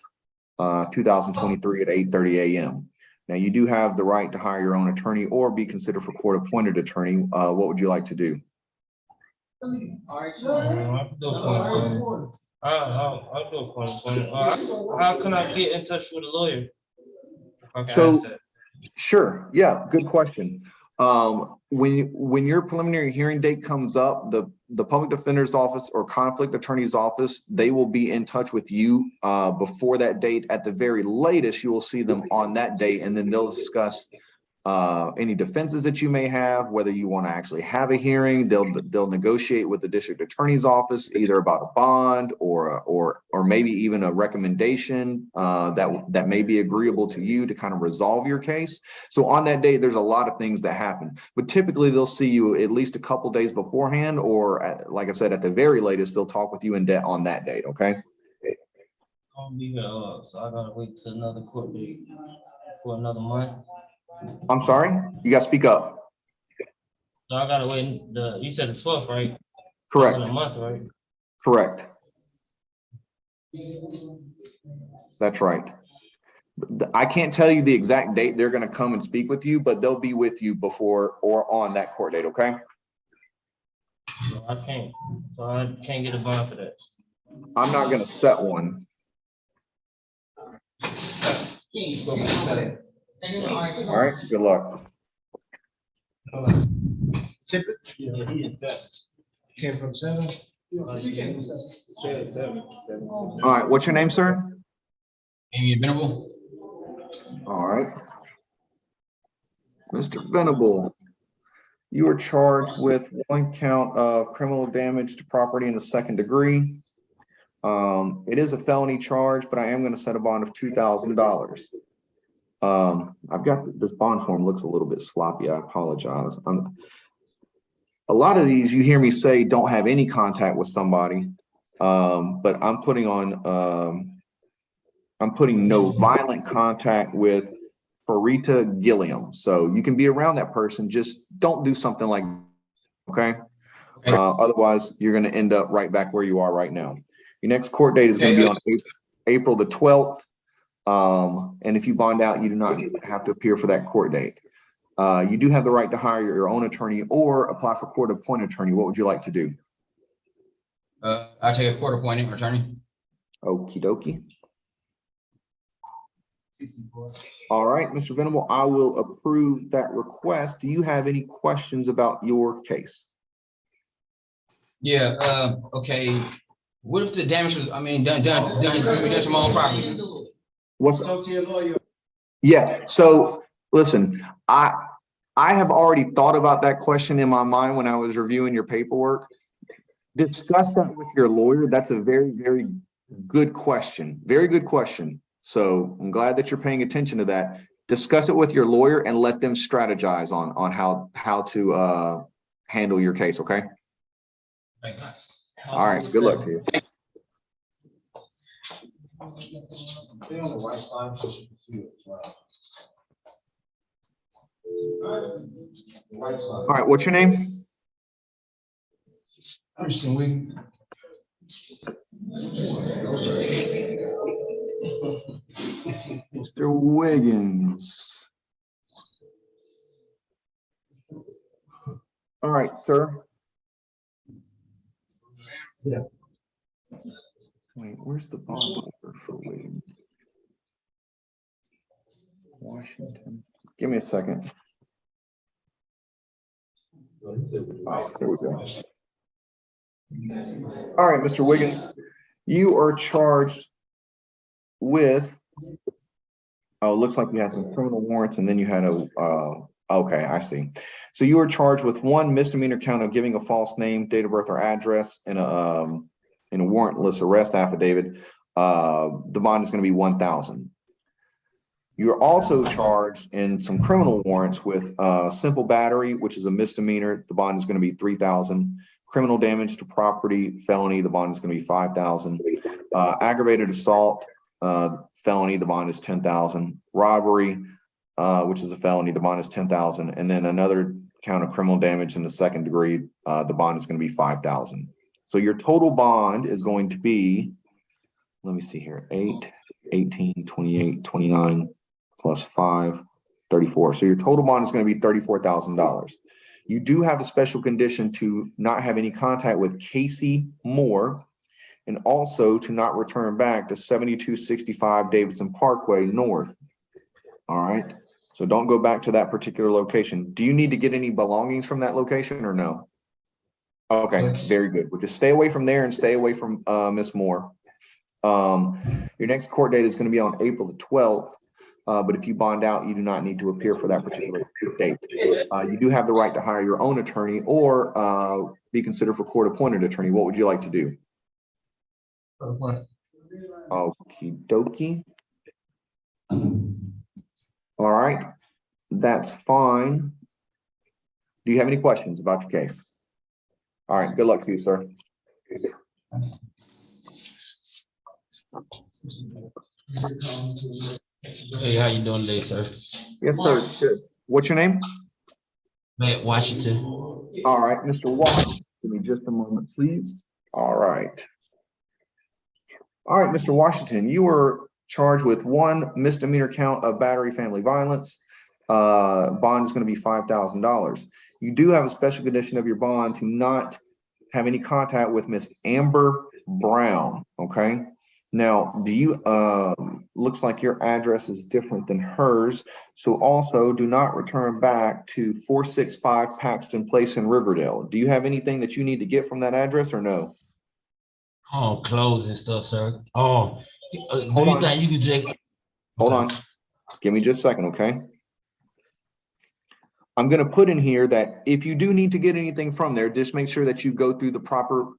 2023 at 8:30 a.m. Now, you do have the right to hire your own attorney or be considered for court appointed attorney. What would you like to do? I'll do a point appointed. How can I get in touch with a lawyer? So, sure. Yeah, good question. When your preliminary hearing date comes up, the public defender's office or conflict attorney's office, they will be in touch with you before that date. At the very latest, you will see them on that date, and then they'll discuss any defenses that you may have, whether you want to actually have a hearing. They'll negotiate with the district attorney's office either about a bond or maybe even a recommendation that may be agreeable to you to kind of resolve your case. So on that day, there's a lot of things that happen, but typically they'll see you at least a couple days beforehand, or like I said, at the very latest, they'll talk with you in depth on that date. Okay. I'll be here, so I gotta wait till another court date for another month. I'm sorry, you got to speak up. So I gotta wait. You said the 12th, right? Correct. In a month, right? Correct. That's right. I can't tell you the exact date they're going to come and speak with you, but they'll be with you before or on that court date. Okay. So I can't get a bond for that. I'm not going to set one. All right. Good luck. Tippett? Yeah, he is that. Came from 7. All right. What's your name, sir? Amy Venable. All right. Mr. Venable, you are charged with 1 count of criminal damage to property in the 2nd degree. It is a felony charge, but I am going to set a bond of $2,000. I've got this bond form looks a little bit sloppy. I apologize. A lot of these you hear me say don't have any contact with somebody, but I'm putting no violent contact with Farita Gilliam. So you can be around that person, just don't do something like okay? Otherwise, you're gonna end up right back where you are right now. Your next court date is gonna be on April the 12th. And if you bond out, you do not have to appear for that court date. You do have the right to hire your own attorney or apply for court-appointed attorney. What would you like to do? I take a court-appointed attorney. Okie dokie. All right, Mr. Venable, I will approve that request. Do you have any questions about your case? Yeah, okay. What if the damage was, I mean, done to my own property? What's yeah, so listen, I have already thought about that question in my mind when I was reviewing your paperwork. Discuss that with your lawyer. That's a very, very good question. Very good question. So I'm glad that you're paying attention to that. Discuss it with your lawyer and let them strategize on how to handle your case, okay? All right, good luck to you. All right, what's your name? Christian Wiggins. Mr. Wiggins. All right, sir. Yeah. Wait, where's the bond number for Wiggins? Washington. Give me a second. Oh, there we go. All right, Mr. Wiggins, you are charged with, oh, it looks like you had some criminal warrants and then you had a, okay, I see. So you were charged with one misdemeanor count of giving a false name, date of birth, or address in a warrantless arrest affidavit. The bond is going to be $1,000. You're also charged in some criminal warrants with simple battery, which is a misdemeanor. The bond is going to be $3,000. Criminal damage to property, felony, the bond is going to be $5,000. Aggravated assault, felony, the bond is $10,000. Robbery, which is a felony, the bond is $10,000. And then another count of criminal damage in the second degree, the bond is going to be $5,000. So your total bond is going to be, let me see here, 8, 18, 28, 29, plus 5, 34. So your total bond is going to be $34,000. You do have a special condition to not have any contact with Casey Moore and also to not return back to 7265 Davidson Parkway North. All right. So don't go back to that particular location. Do you need to get any belongings from that location or no? Okay, very good. We'll just stay away from there and stay away from Miss Moore. Your next court date is going to be on April the 12th. But if you bond out, you do not need to appear for that particular date. You do have the right to hire your own attorney or be considered for court-appointed attorney. What would you like to do? Okie dokie. All right, that's fine. Do you have any questions about your case? All right, good luck to you, sir. Hey, how you doing today, sir? Yes, sir. Good. What's your name? Matt Washington. All right, Mr. Washington. Give me just a moment, please. All right. All right, Mr. Washington, you were charged with one misdemeanor count of battery family violence. Bond is going to be $5,000. You do have a special condition of your bond to not have any contact with Miss Amber Brown. Okay. Now, do you, looks like your address is different than hers. So also do not return back to 465 Paxton Place in Riverdale. Do you have anything that you need to get from that address or no? Oh, clothes and stuff, sir. Oh, Hold on. think you can just Hold on. Give me just a second, okay? I'm going to put in here that if you do need to get anything from there, just make sure that you go through the proper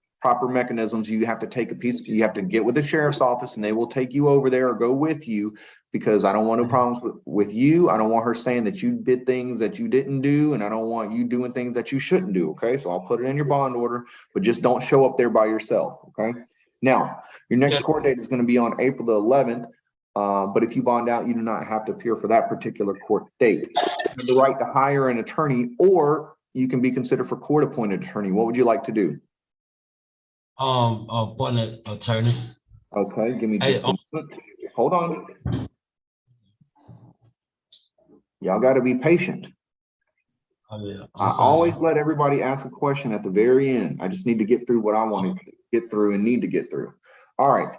mechanisms. You have to take a piece, you have to get with the sheriff's office and they will take you over there or go with you, because I don't want no problems with you. I don't want her saying that you did things that you didn't do, and I don't want you doing things that you shouldn't do. Okay, so I'll put it in your bond order, but just don't show up there by yourself. Okay, now your next court date is going to be on April the 11th. But if you bond out, you do not have to appear for that particular court date. You have the right to hire an attorney or you can be considered for court-appointed attorney. What would you like to do? Appointed attorney. Okay, give me Hey, just a minute. Hold on. Y'all got to be patient. Oh, yeah. I always let everybody ask a question at the very end. I just need to get through what I want to get through and need to get through. All right.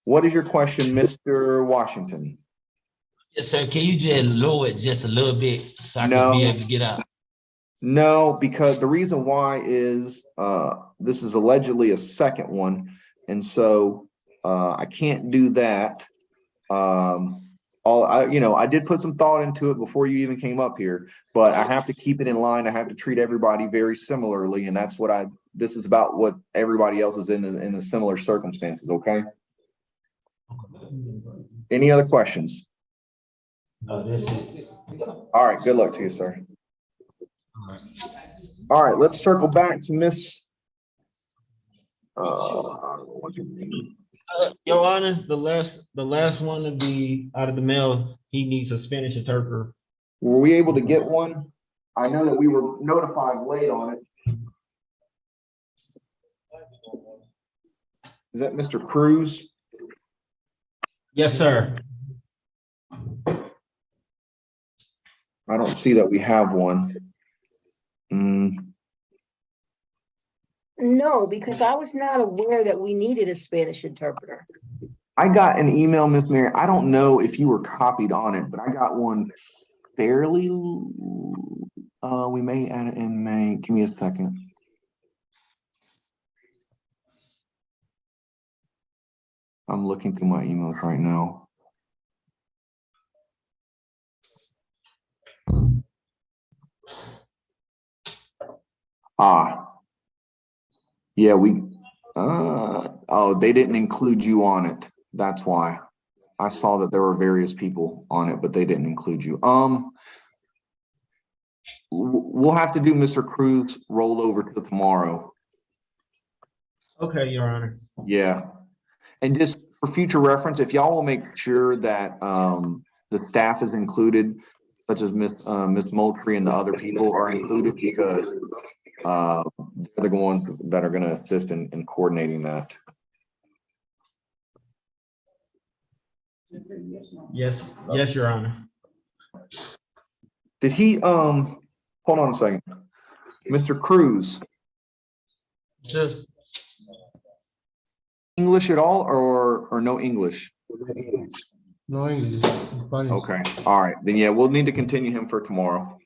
What is your question, Mr. Washington? Yes, sir. Can you just lower it just a little bit so I No. can be able to get out? No, because the reason why is this is allegedly a second one. And so I can't do that. I did put some thought into it before you even came up here, but I have to keep it in line. I have to treat everybody very similarly. And that's what this is about what everybody else is in the similar circumstances. Okay. Any other questions? No, that's it. All right. Good luck to you, sir. All right. Let's circle back to Miss. What's her name? Your Honor, the last one to be out of the mail, he needs a Spanish interpreter. Were we able to get one? I know that we were notified late on it. Is that Mr. Cruz? Yes, sir. I don't see that we have one. No, because I was not aware that we needed a Spanish interpreter. I got an email, Miss Mary. I don't know if you were copied on it, but I got one fairly. We may add it in May. Give me a second. I'm looking through my emails right now. Yeah, they didn't include you on it. That's why. I saw that there were various people on it, but they didn't include you. We'll have to do Mr. Cruz rolled over to tomorrow. Okay, Your Honor. Yeah. And just for future reference, if y'all will make sure that the staff is included, such as Miss Moultrie and the other people are included, because they're the ones that are going to assist in coordinating that. Yes, Your Honor. Did he hold on a second. Mr. Cruz. Sure. English at all or no English? No English. Spanish. Okay. All right. Then yeah, we'll need to continue him for tomorrow.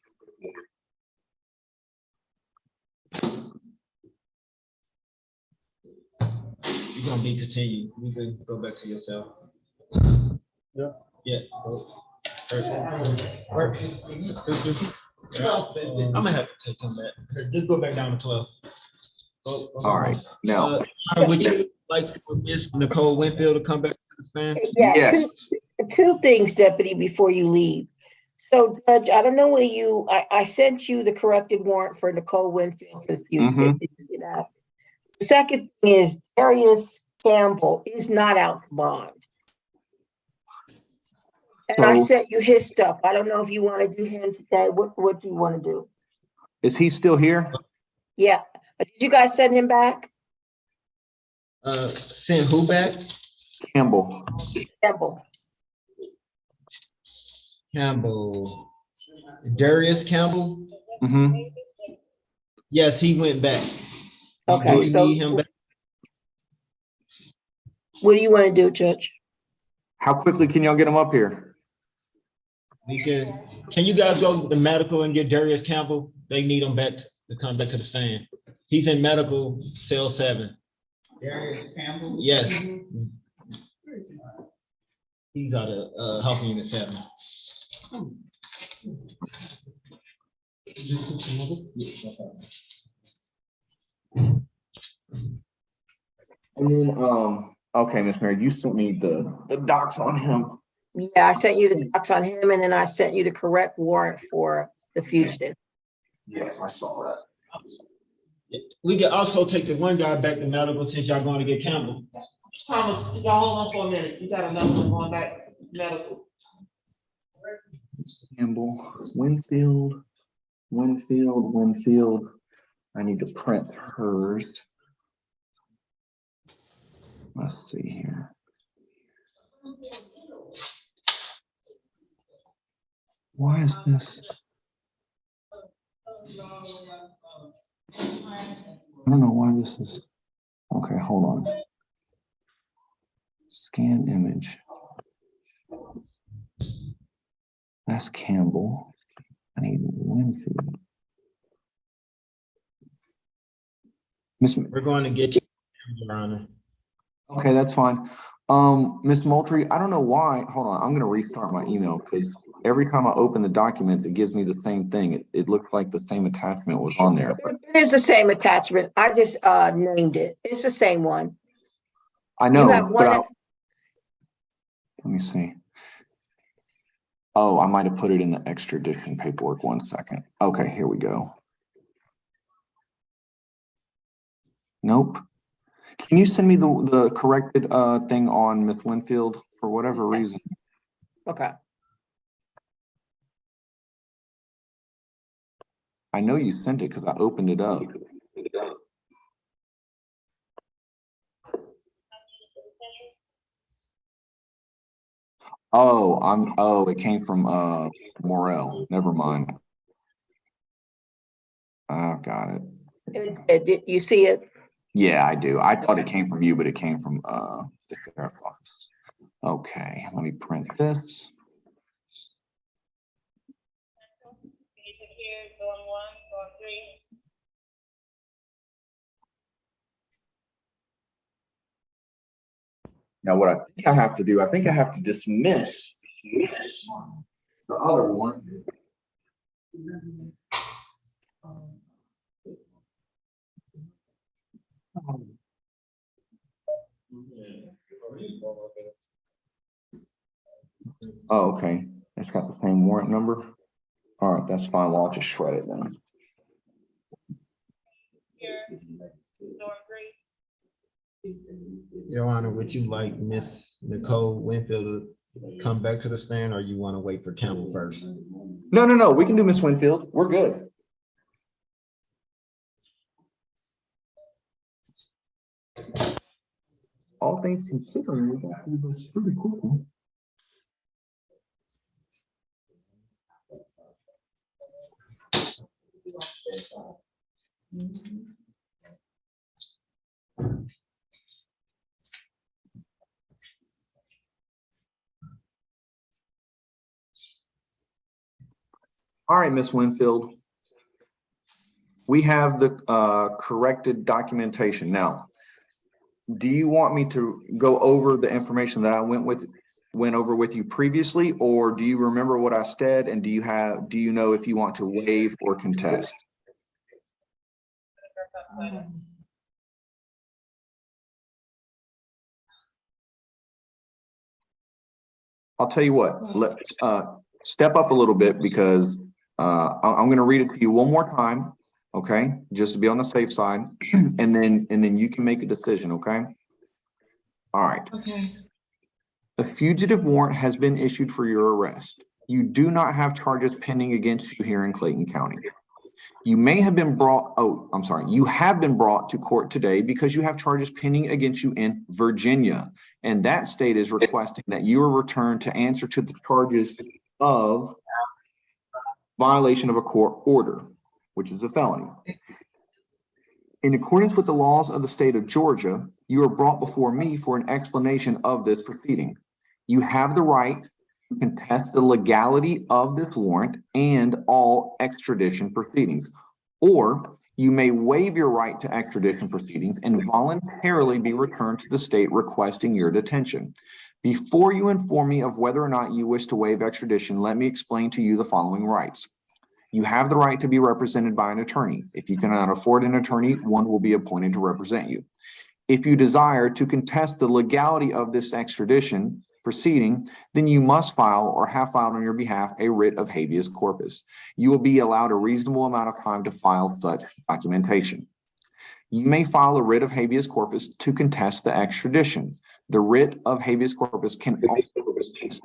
You're gonna be continued. You can go back to yourself. Yeah. Yeah. Go. Work. I'm gonna have to take him back. Just go back down to 12. All right. Now, would you like for Miss Nicole Winfield to come back to the stand? Yeah, yes. two things, Deputy, before you leave. So, Judge, I don't know where I sent you the corrected warrant for Nicole Winfield for the future. Did you see that? The second thing is Darius Campbell is not out to bond. And I sent you his stuff. I don't know if you want to do him today. What do you want to do? Is he still here? Yeah. Did you guys send him back? Send who back? Campbell. Campbell. Darius Campbell? Yes, he went back. Okay, so need him back? What do you want to do, Judge? How quickly can y'all get him up here? Can you guys go to medical and get Darius Campbell? They need him back to come back to the stand. He's in medical cell 7. Darius Campbell? Yes. He's out of house unit 7. And then, okay, Miss Mary, you sent me the docs on him. Yeah, I sent you the docs on him, and then I sent you the correct warrant for the fugitive. Yes, I saw that. We can also take the one guy back to medical since y'all going to get Campbell. Thomas, y'all hold on for a minute. You got another one going back medical. Campbell, Winfield. Winfield. I need to print hers. Let's see here. Why is this? I don't know why this is. Okay, hold on. Scan image. That's Campbell. I need Winfield. We're going to get you, Your Honor. Okay, that's fine. Miss Moultrie, I don't know why. Hold on, I'm gonna restart my email because every time I open the document, it gives me the same thing. It looks like the same attachment was on there. It is the same attachment. I just named it. It's the same one. I You know, have but one. let me see. Oh, I might have put it in the extradition paperwork. 1 second. Okay, here we go. Nope. Can you send me the corrected thing on Miss Winfield for whatever reason? Okay. I know you sent it because I opened it up. Oh, it came from Morel. Never mind. I got it. Did you see it? Yeah, I do. I thought it came from you, but it came from the sheriff's office. Okay, let me print this. Now, what I think I have to do, I think I have to dismiss the other one. Oh, okay. It's got the same warrant number. All right, that's fine. Well, I'll just shred it then. Your Honor, would you like Miss Nicole Winfield to come back to the stand, or you want to wait for Campbell first? No. We can do Miss Winfield. We're good. All things considering, we got through this pretty quickly. All right, Miss Winfield. We have the corrected documentation. Now, do you want me to go over the information that I went over with you previously, or do you remember what I said, and do you know if you want to waive or contest? I'll tell you what, let's step up a little bit because I'm going to read it to you one more time, okay? Just to be on the safe side, and then you can make a decision, okay? All right. Okay. A fugitive warrant has been issued for your arrest. You do not have charges pending against you here in Clayton County. You may have been brought, you have been brought to court today because you have charges pending against you in Virginia. And that state is requesting that you are returned to answer to the charges of violation of a court order, which is a felony. In accordance with the laws of the state of Georgia, you are brought before me for an explanation of this proceeding. You have the right to contest the legality of this warrant and all extradition proceedings, or you may waive your right to extradition proceedings and voluntarily be returned to the state requesting your detention. Before you inform me of whether or not you wish to waive extradition, let me explain to you the following rights. You have the right to be represented by an attorney. If you cannot afford an attorney, one will be appointed to represent you. If you desire to contest the legality of this extradition proceeding, then you must file or have filed on your behalf a writ of habeas corpus. You will be allowed a reasonable amount of time to file such documentation. You may file a writ of habeas corpus to contest the extradition. The writ of habeas corpus can also contest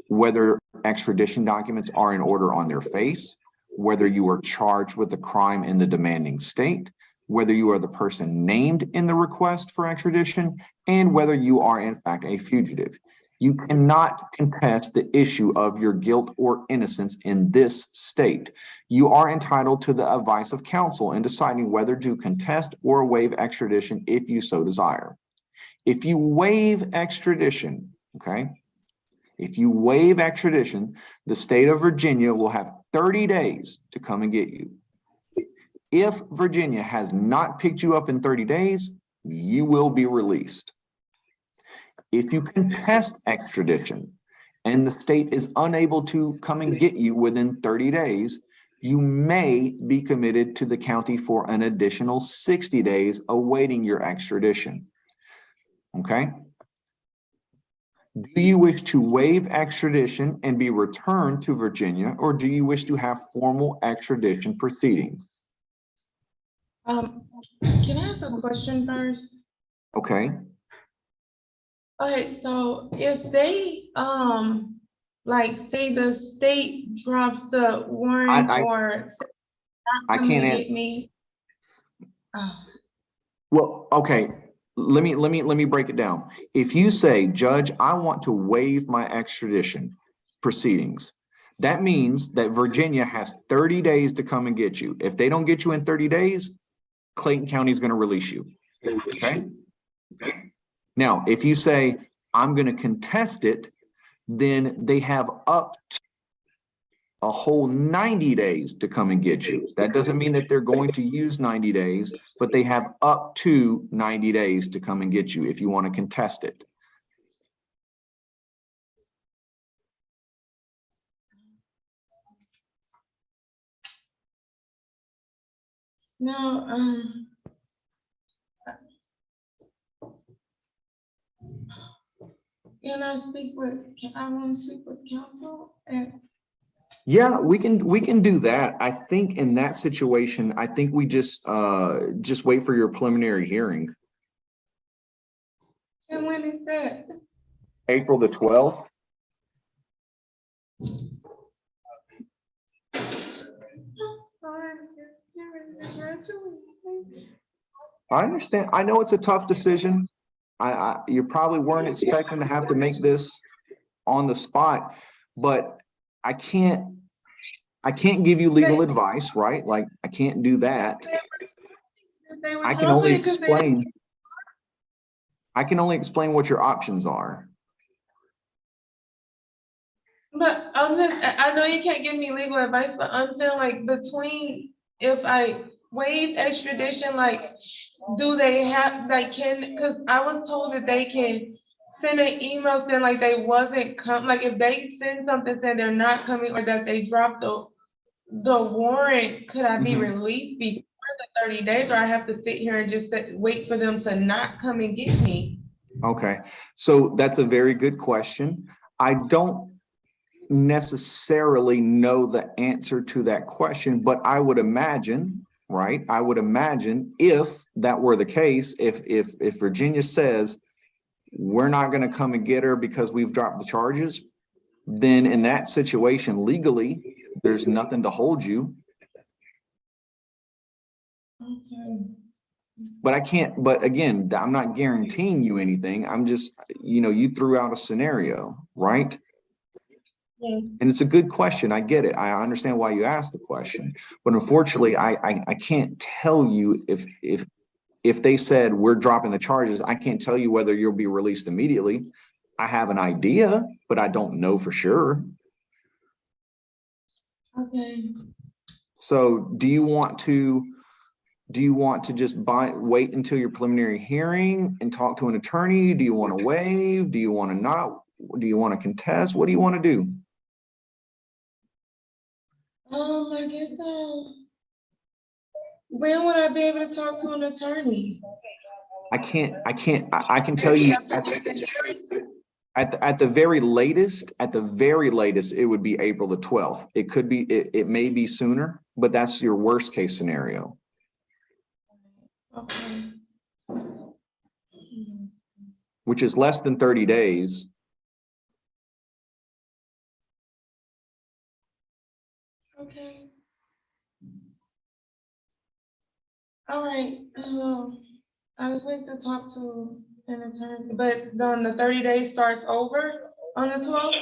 whether extradition documents are in order on their face, whether you are charged with a crime in the demanding state, whether you are the person named in the request for extradition, and whether you are in fact a fugitive. You cannot contest the issue of your guilt or innocence in this state. You are entitled to the advice of counsel in deciding whether to contest or waive extradition if you so desire. If you waive extradition, okay, if you waive extradition, the state of Virginia will have 30 days to come and get you. If Virginia has not picked you up in 30 days, you will be released. If you contest extradition and the state is unable to come and get you within 30 days, you may be committed to the county for an additional 60 days awaiting your extradition. Okay? Do you wish to waive extradition and be returned to Virginia, or do you wish to have formal extradition proceedings? Can I ask a question first? Okay. Okay, so if they, like, say the state drops the warrant or I not coming can't to get me. Well, okay, let me break it down. If you say, Judge, I want to waive my extradition proceedings, that means that Virginia has 30 days to come and get you. If they don't get you in 30 days, Clayton County is going to release you. Okay. Now, if you say, I'm going to contest it, then they have up to a whole 90 days to come and get you. That doesn't mean that they're going to use 90 days, but they have up to 90 days to come and get you if you want to contest it. No, can I speak with, I want to speak with counsel and. Yeah, we can do that. I think in that situation, I think we just wait for your preliminary hearing. And when is that? April the 12th. I understand. I know it's a tough decision. You probably weren't expecting to have to make this on the spot, but I can't give you legal advice, right? Like, I can't do that. I can only explain what your options are. But I know you can't give me legal advice, but I'm saying, like, between, if I waive extradition, like, do they have, like, because I was told that they can send an email saying like they wasn't like if they send something saying they're not coming or that they dropped the warrant, could I be released before the 30 days, or I have to sit here and just wait for them to not come and get me? Okay, so that's a very good question. I don't necessarily know the answer to that question, but I would imagine, right? I would imagine if that were the case, if Virginia says we're not going to come and get her because we've dropped the charges, then in that situation, legally, there's nothing to hold you. Okay. But I can't, but again, I'm not guaranteeing you anything. I'm just, you threw out a scenario, right? Yeah. And it's a good question. I get it. I understand why you asked the question, but unfortunately, I can't tell you if they said we're dropping the charges, I can't tell you whether you'll be released immediately. I have an idea, but I don't know for sure. Okay. So do you want to just wait until your preliminary hearing and talk to an attorney? Do you want to waive? Do you want to not? Do you want to contest? What do you want to do? I guess when would I be able to talk to an attorney? I can tell you at the very latest, it would be April the 12th. It could be, it may be sooner, but that's your worst case scenario. Okay. Which is less than 30 days. Okay. I just need to talk to an attorney, but then the 30 days starts over on the 12th?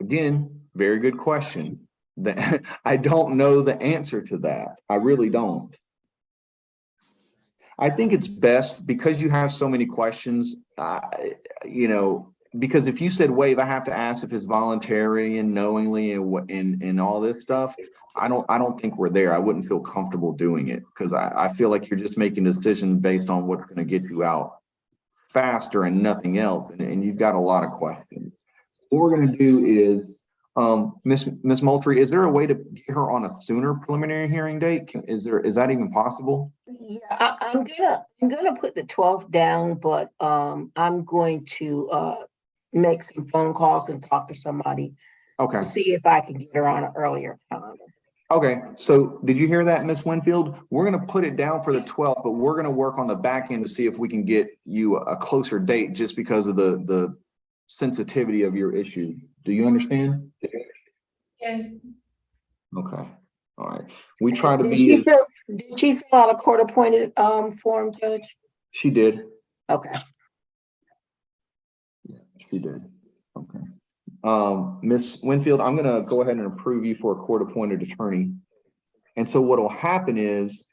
Again, very good question. I don't know the answer to that. I really don't. I think it's best because you have so many questions, because if you said waive, I have to ask if it's voluntary and knowingly and all this stuff. I don't think we're there. I wouldn't feel comfortable doing it because I feel like you're just making a decision based on what's going to get you out faster and nothing else. And you've got a lot of questions. What we're going to do is, Miss Moultrie, is there a way to get her on a sooner preliminary hearing date? Is that even possible? Yeah, I'm gonna put the 12th down, but I'm going to make some phone calls and talk to somebody Okay. to see if I can get her on an earlier time. Okay, so did you hear that, Miss Winfield? We're gonna put it down for the 12th, but we're gonna work on the back end to see if we can get you a closer date just because of the sensitivity of your issue. Do you understand? Yes. Okay, all right. We try to Did be. she fill out a court appointed form, Judge? She did. Okay. Yeah, she did. Okay. Miss Winfield, I'm gonna go ahead and approve you for a court appointed attorney. And so what will happen is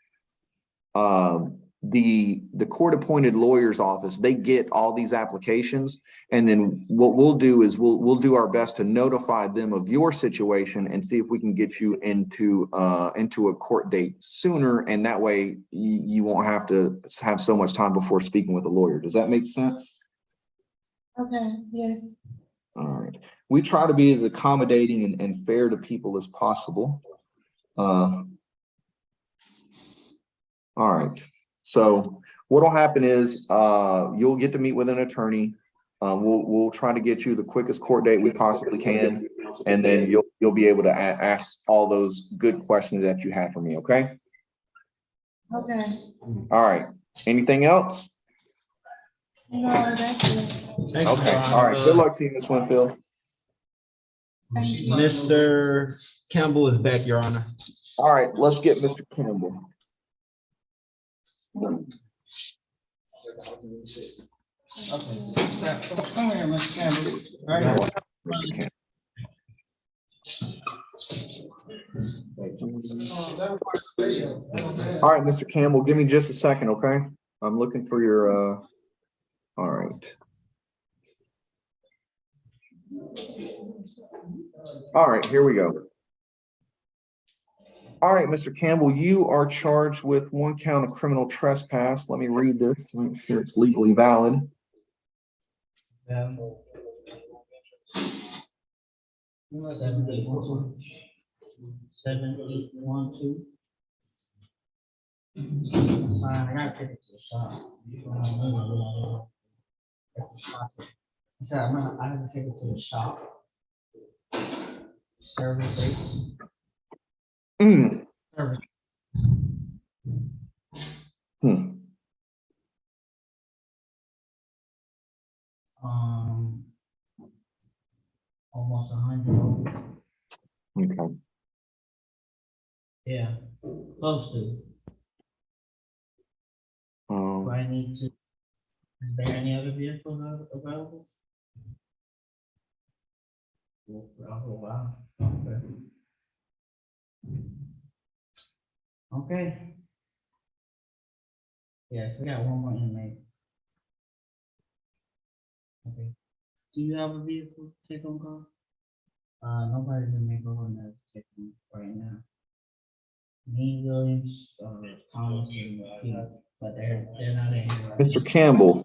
the court appointed lawyer's office, they get all these applications. And then what we'll do is we'll do our best to notify them of your situation and see if we can get you into a court date sooner. And that way you won't have to have so much time before speaking with a lawyer. Does that make sense? Okay, yes. All right. We try to be as accommodating and fair to people as possible. All right. So what'll happen is you'll get to meet with an attorney. We'll try to get you the quickest court date we possibly can, and then you'll be able to ask all those good questions that you have for me. Okay. Okay. All right. Anything else? No, that's it. Okay. All right. Good luck to you, Ms. Winfield. Thank you. Mr. Campbell is back, Your Honor. All right. Let's get Mr. Campbell. Okay. Come here, Mr. Campbell. Right. Mr. Campbell. All right, Mr. Campbell, give me just a second, okay? I'm looking for your, all right. All right, here we go. All right, Mr. Campbell, you are charged with 1 count of criminal trespass. Let me read this, make sure it's legally valid. 7812. I gotta take it to the shop. I have to take it to the shop. Service rate. Service. Almost 100. Okay. Yeah, close to. Do I need to, is there any other vehicles available? Oh, wow. Okay. Okay. Yes, we got one more inmate. Okay. Do you have a vehicle to take on call? Nobody's in the going to take them right now. Me, Williams, Thomas, and Pete, but they're not in here. Right Mr. Campbell,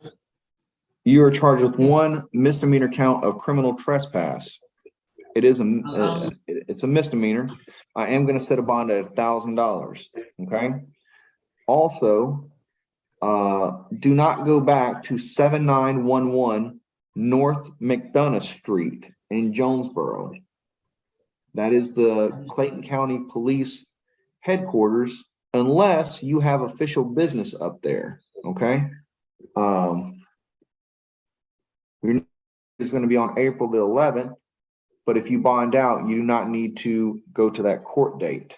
you are charged with 1 misdemeanor count of criminal trespass. It is it's a misdemeanor. I am going to set a bond at $1,000. Okay. Also, do not go back to 7911 North McDonough Street in Jonesboro. That is the Clayton County Police headquarters, unless you have official business up there. Okay. It's going to be on April the 11th, but if you bond out, you do not need to go to that court date.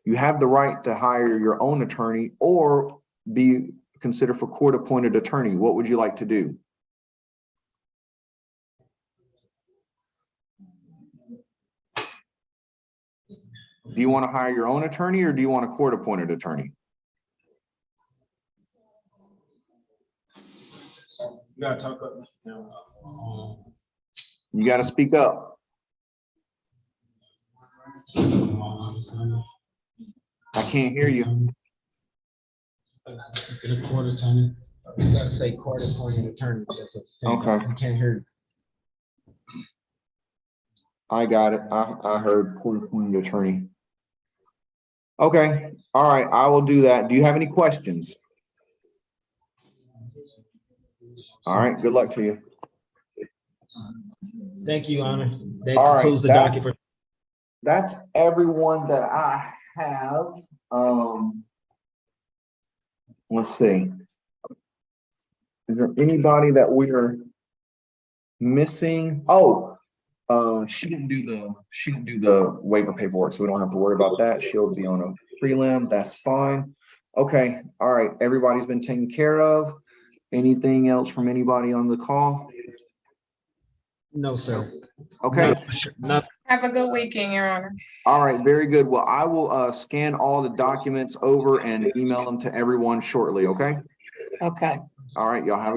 You have the right to hire your own attorney or be considered for court-appointed attorney. What would you like to do? Do you want to hire your own attorney or do you want a court-appointed attorney? You gotta talk up. You got to speak up. I can't hear you. Get a court attorney. You gotta say court appointed attorney. That's what you're saying. Okay. I can't hear. I got it. I heard court-appointed attorney. Okay. All right. I will do that. Do you have any questions? All right. Good luck to you. Thank you, Honor. That All right, concludes the docket. that's everyone that I have. Let's see. Is there anybody that we are missing? Oh, she didn't do the waiver paperwork, so we don't have to worry about that. She'll be on a prelim. That's fine. Okay. All right. Everybody's been taken care of. Anything else from anybody on the call? No, sir. Okay. Not. Have a good weekend, Your Honor. All right, very good. Well, I will scan all the documents over and email them to everyone shortly, okay? Okay. All right, y'all have a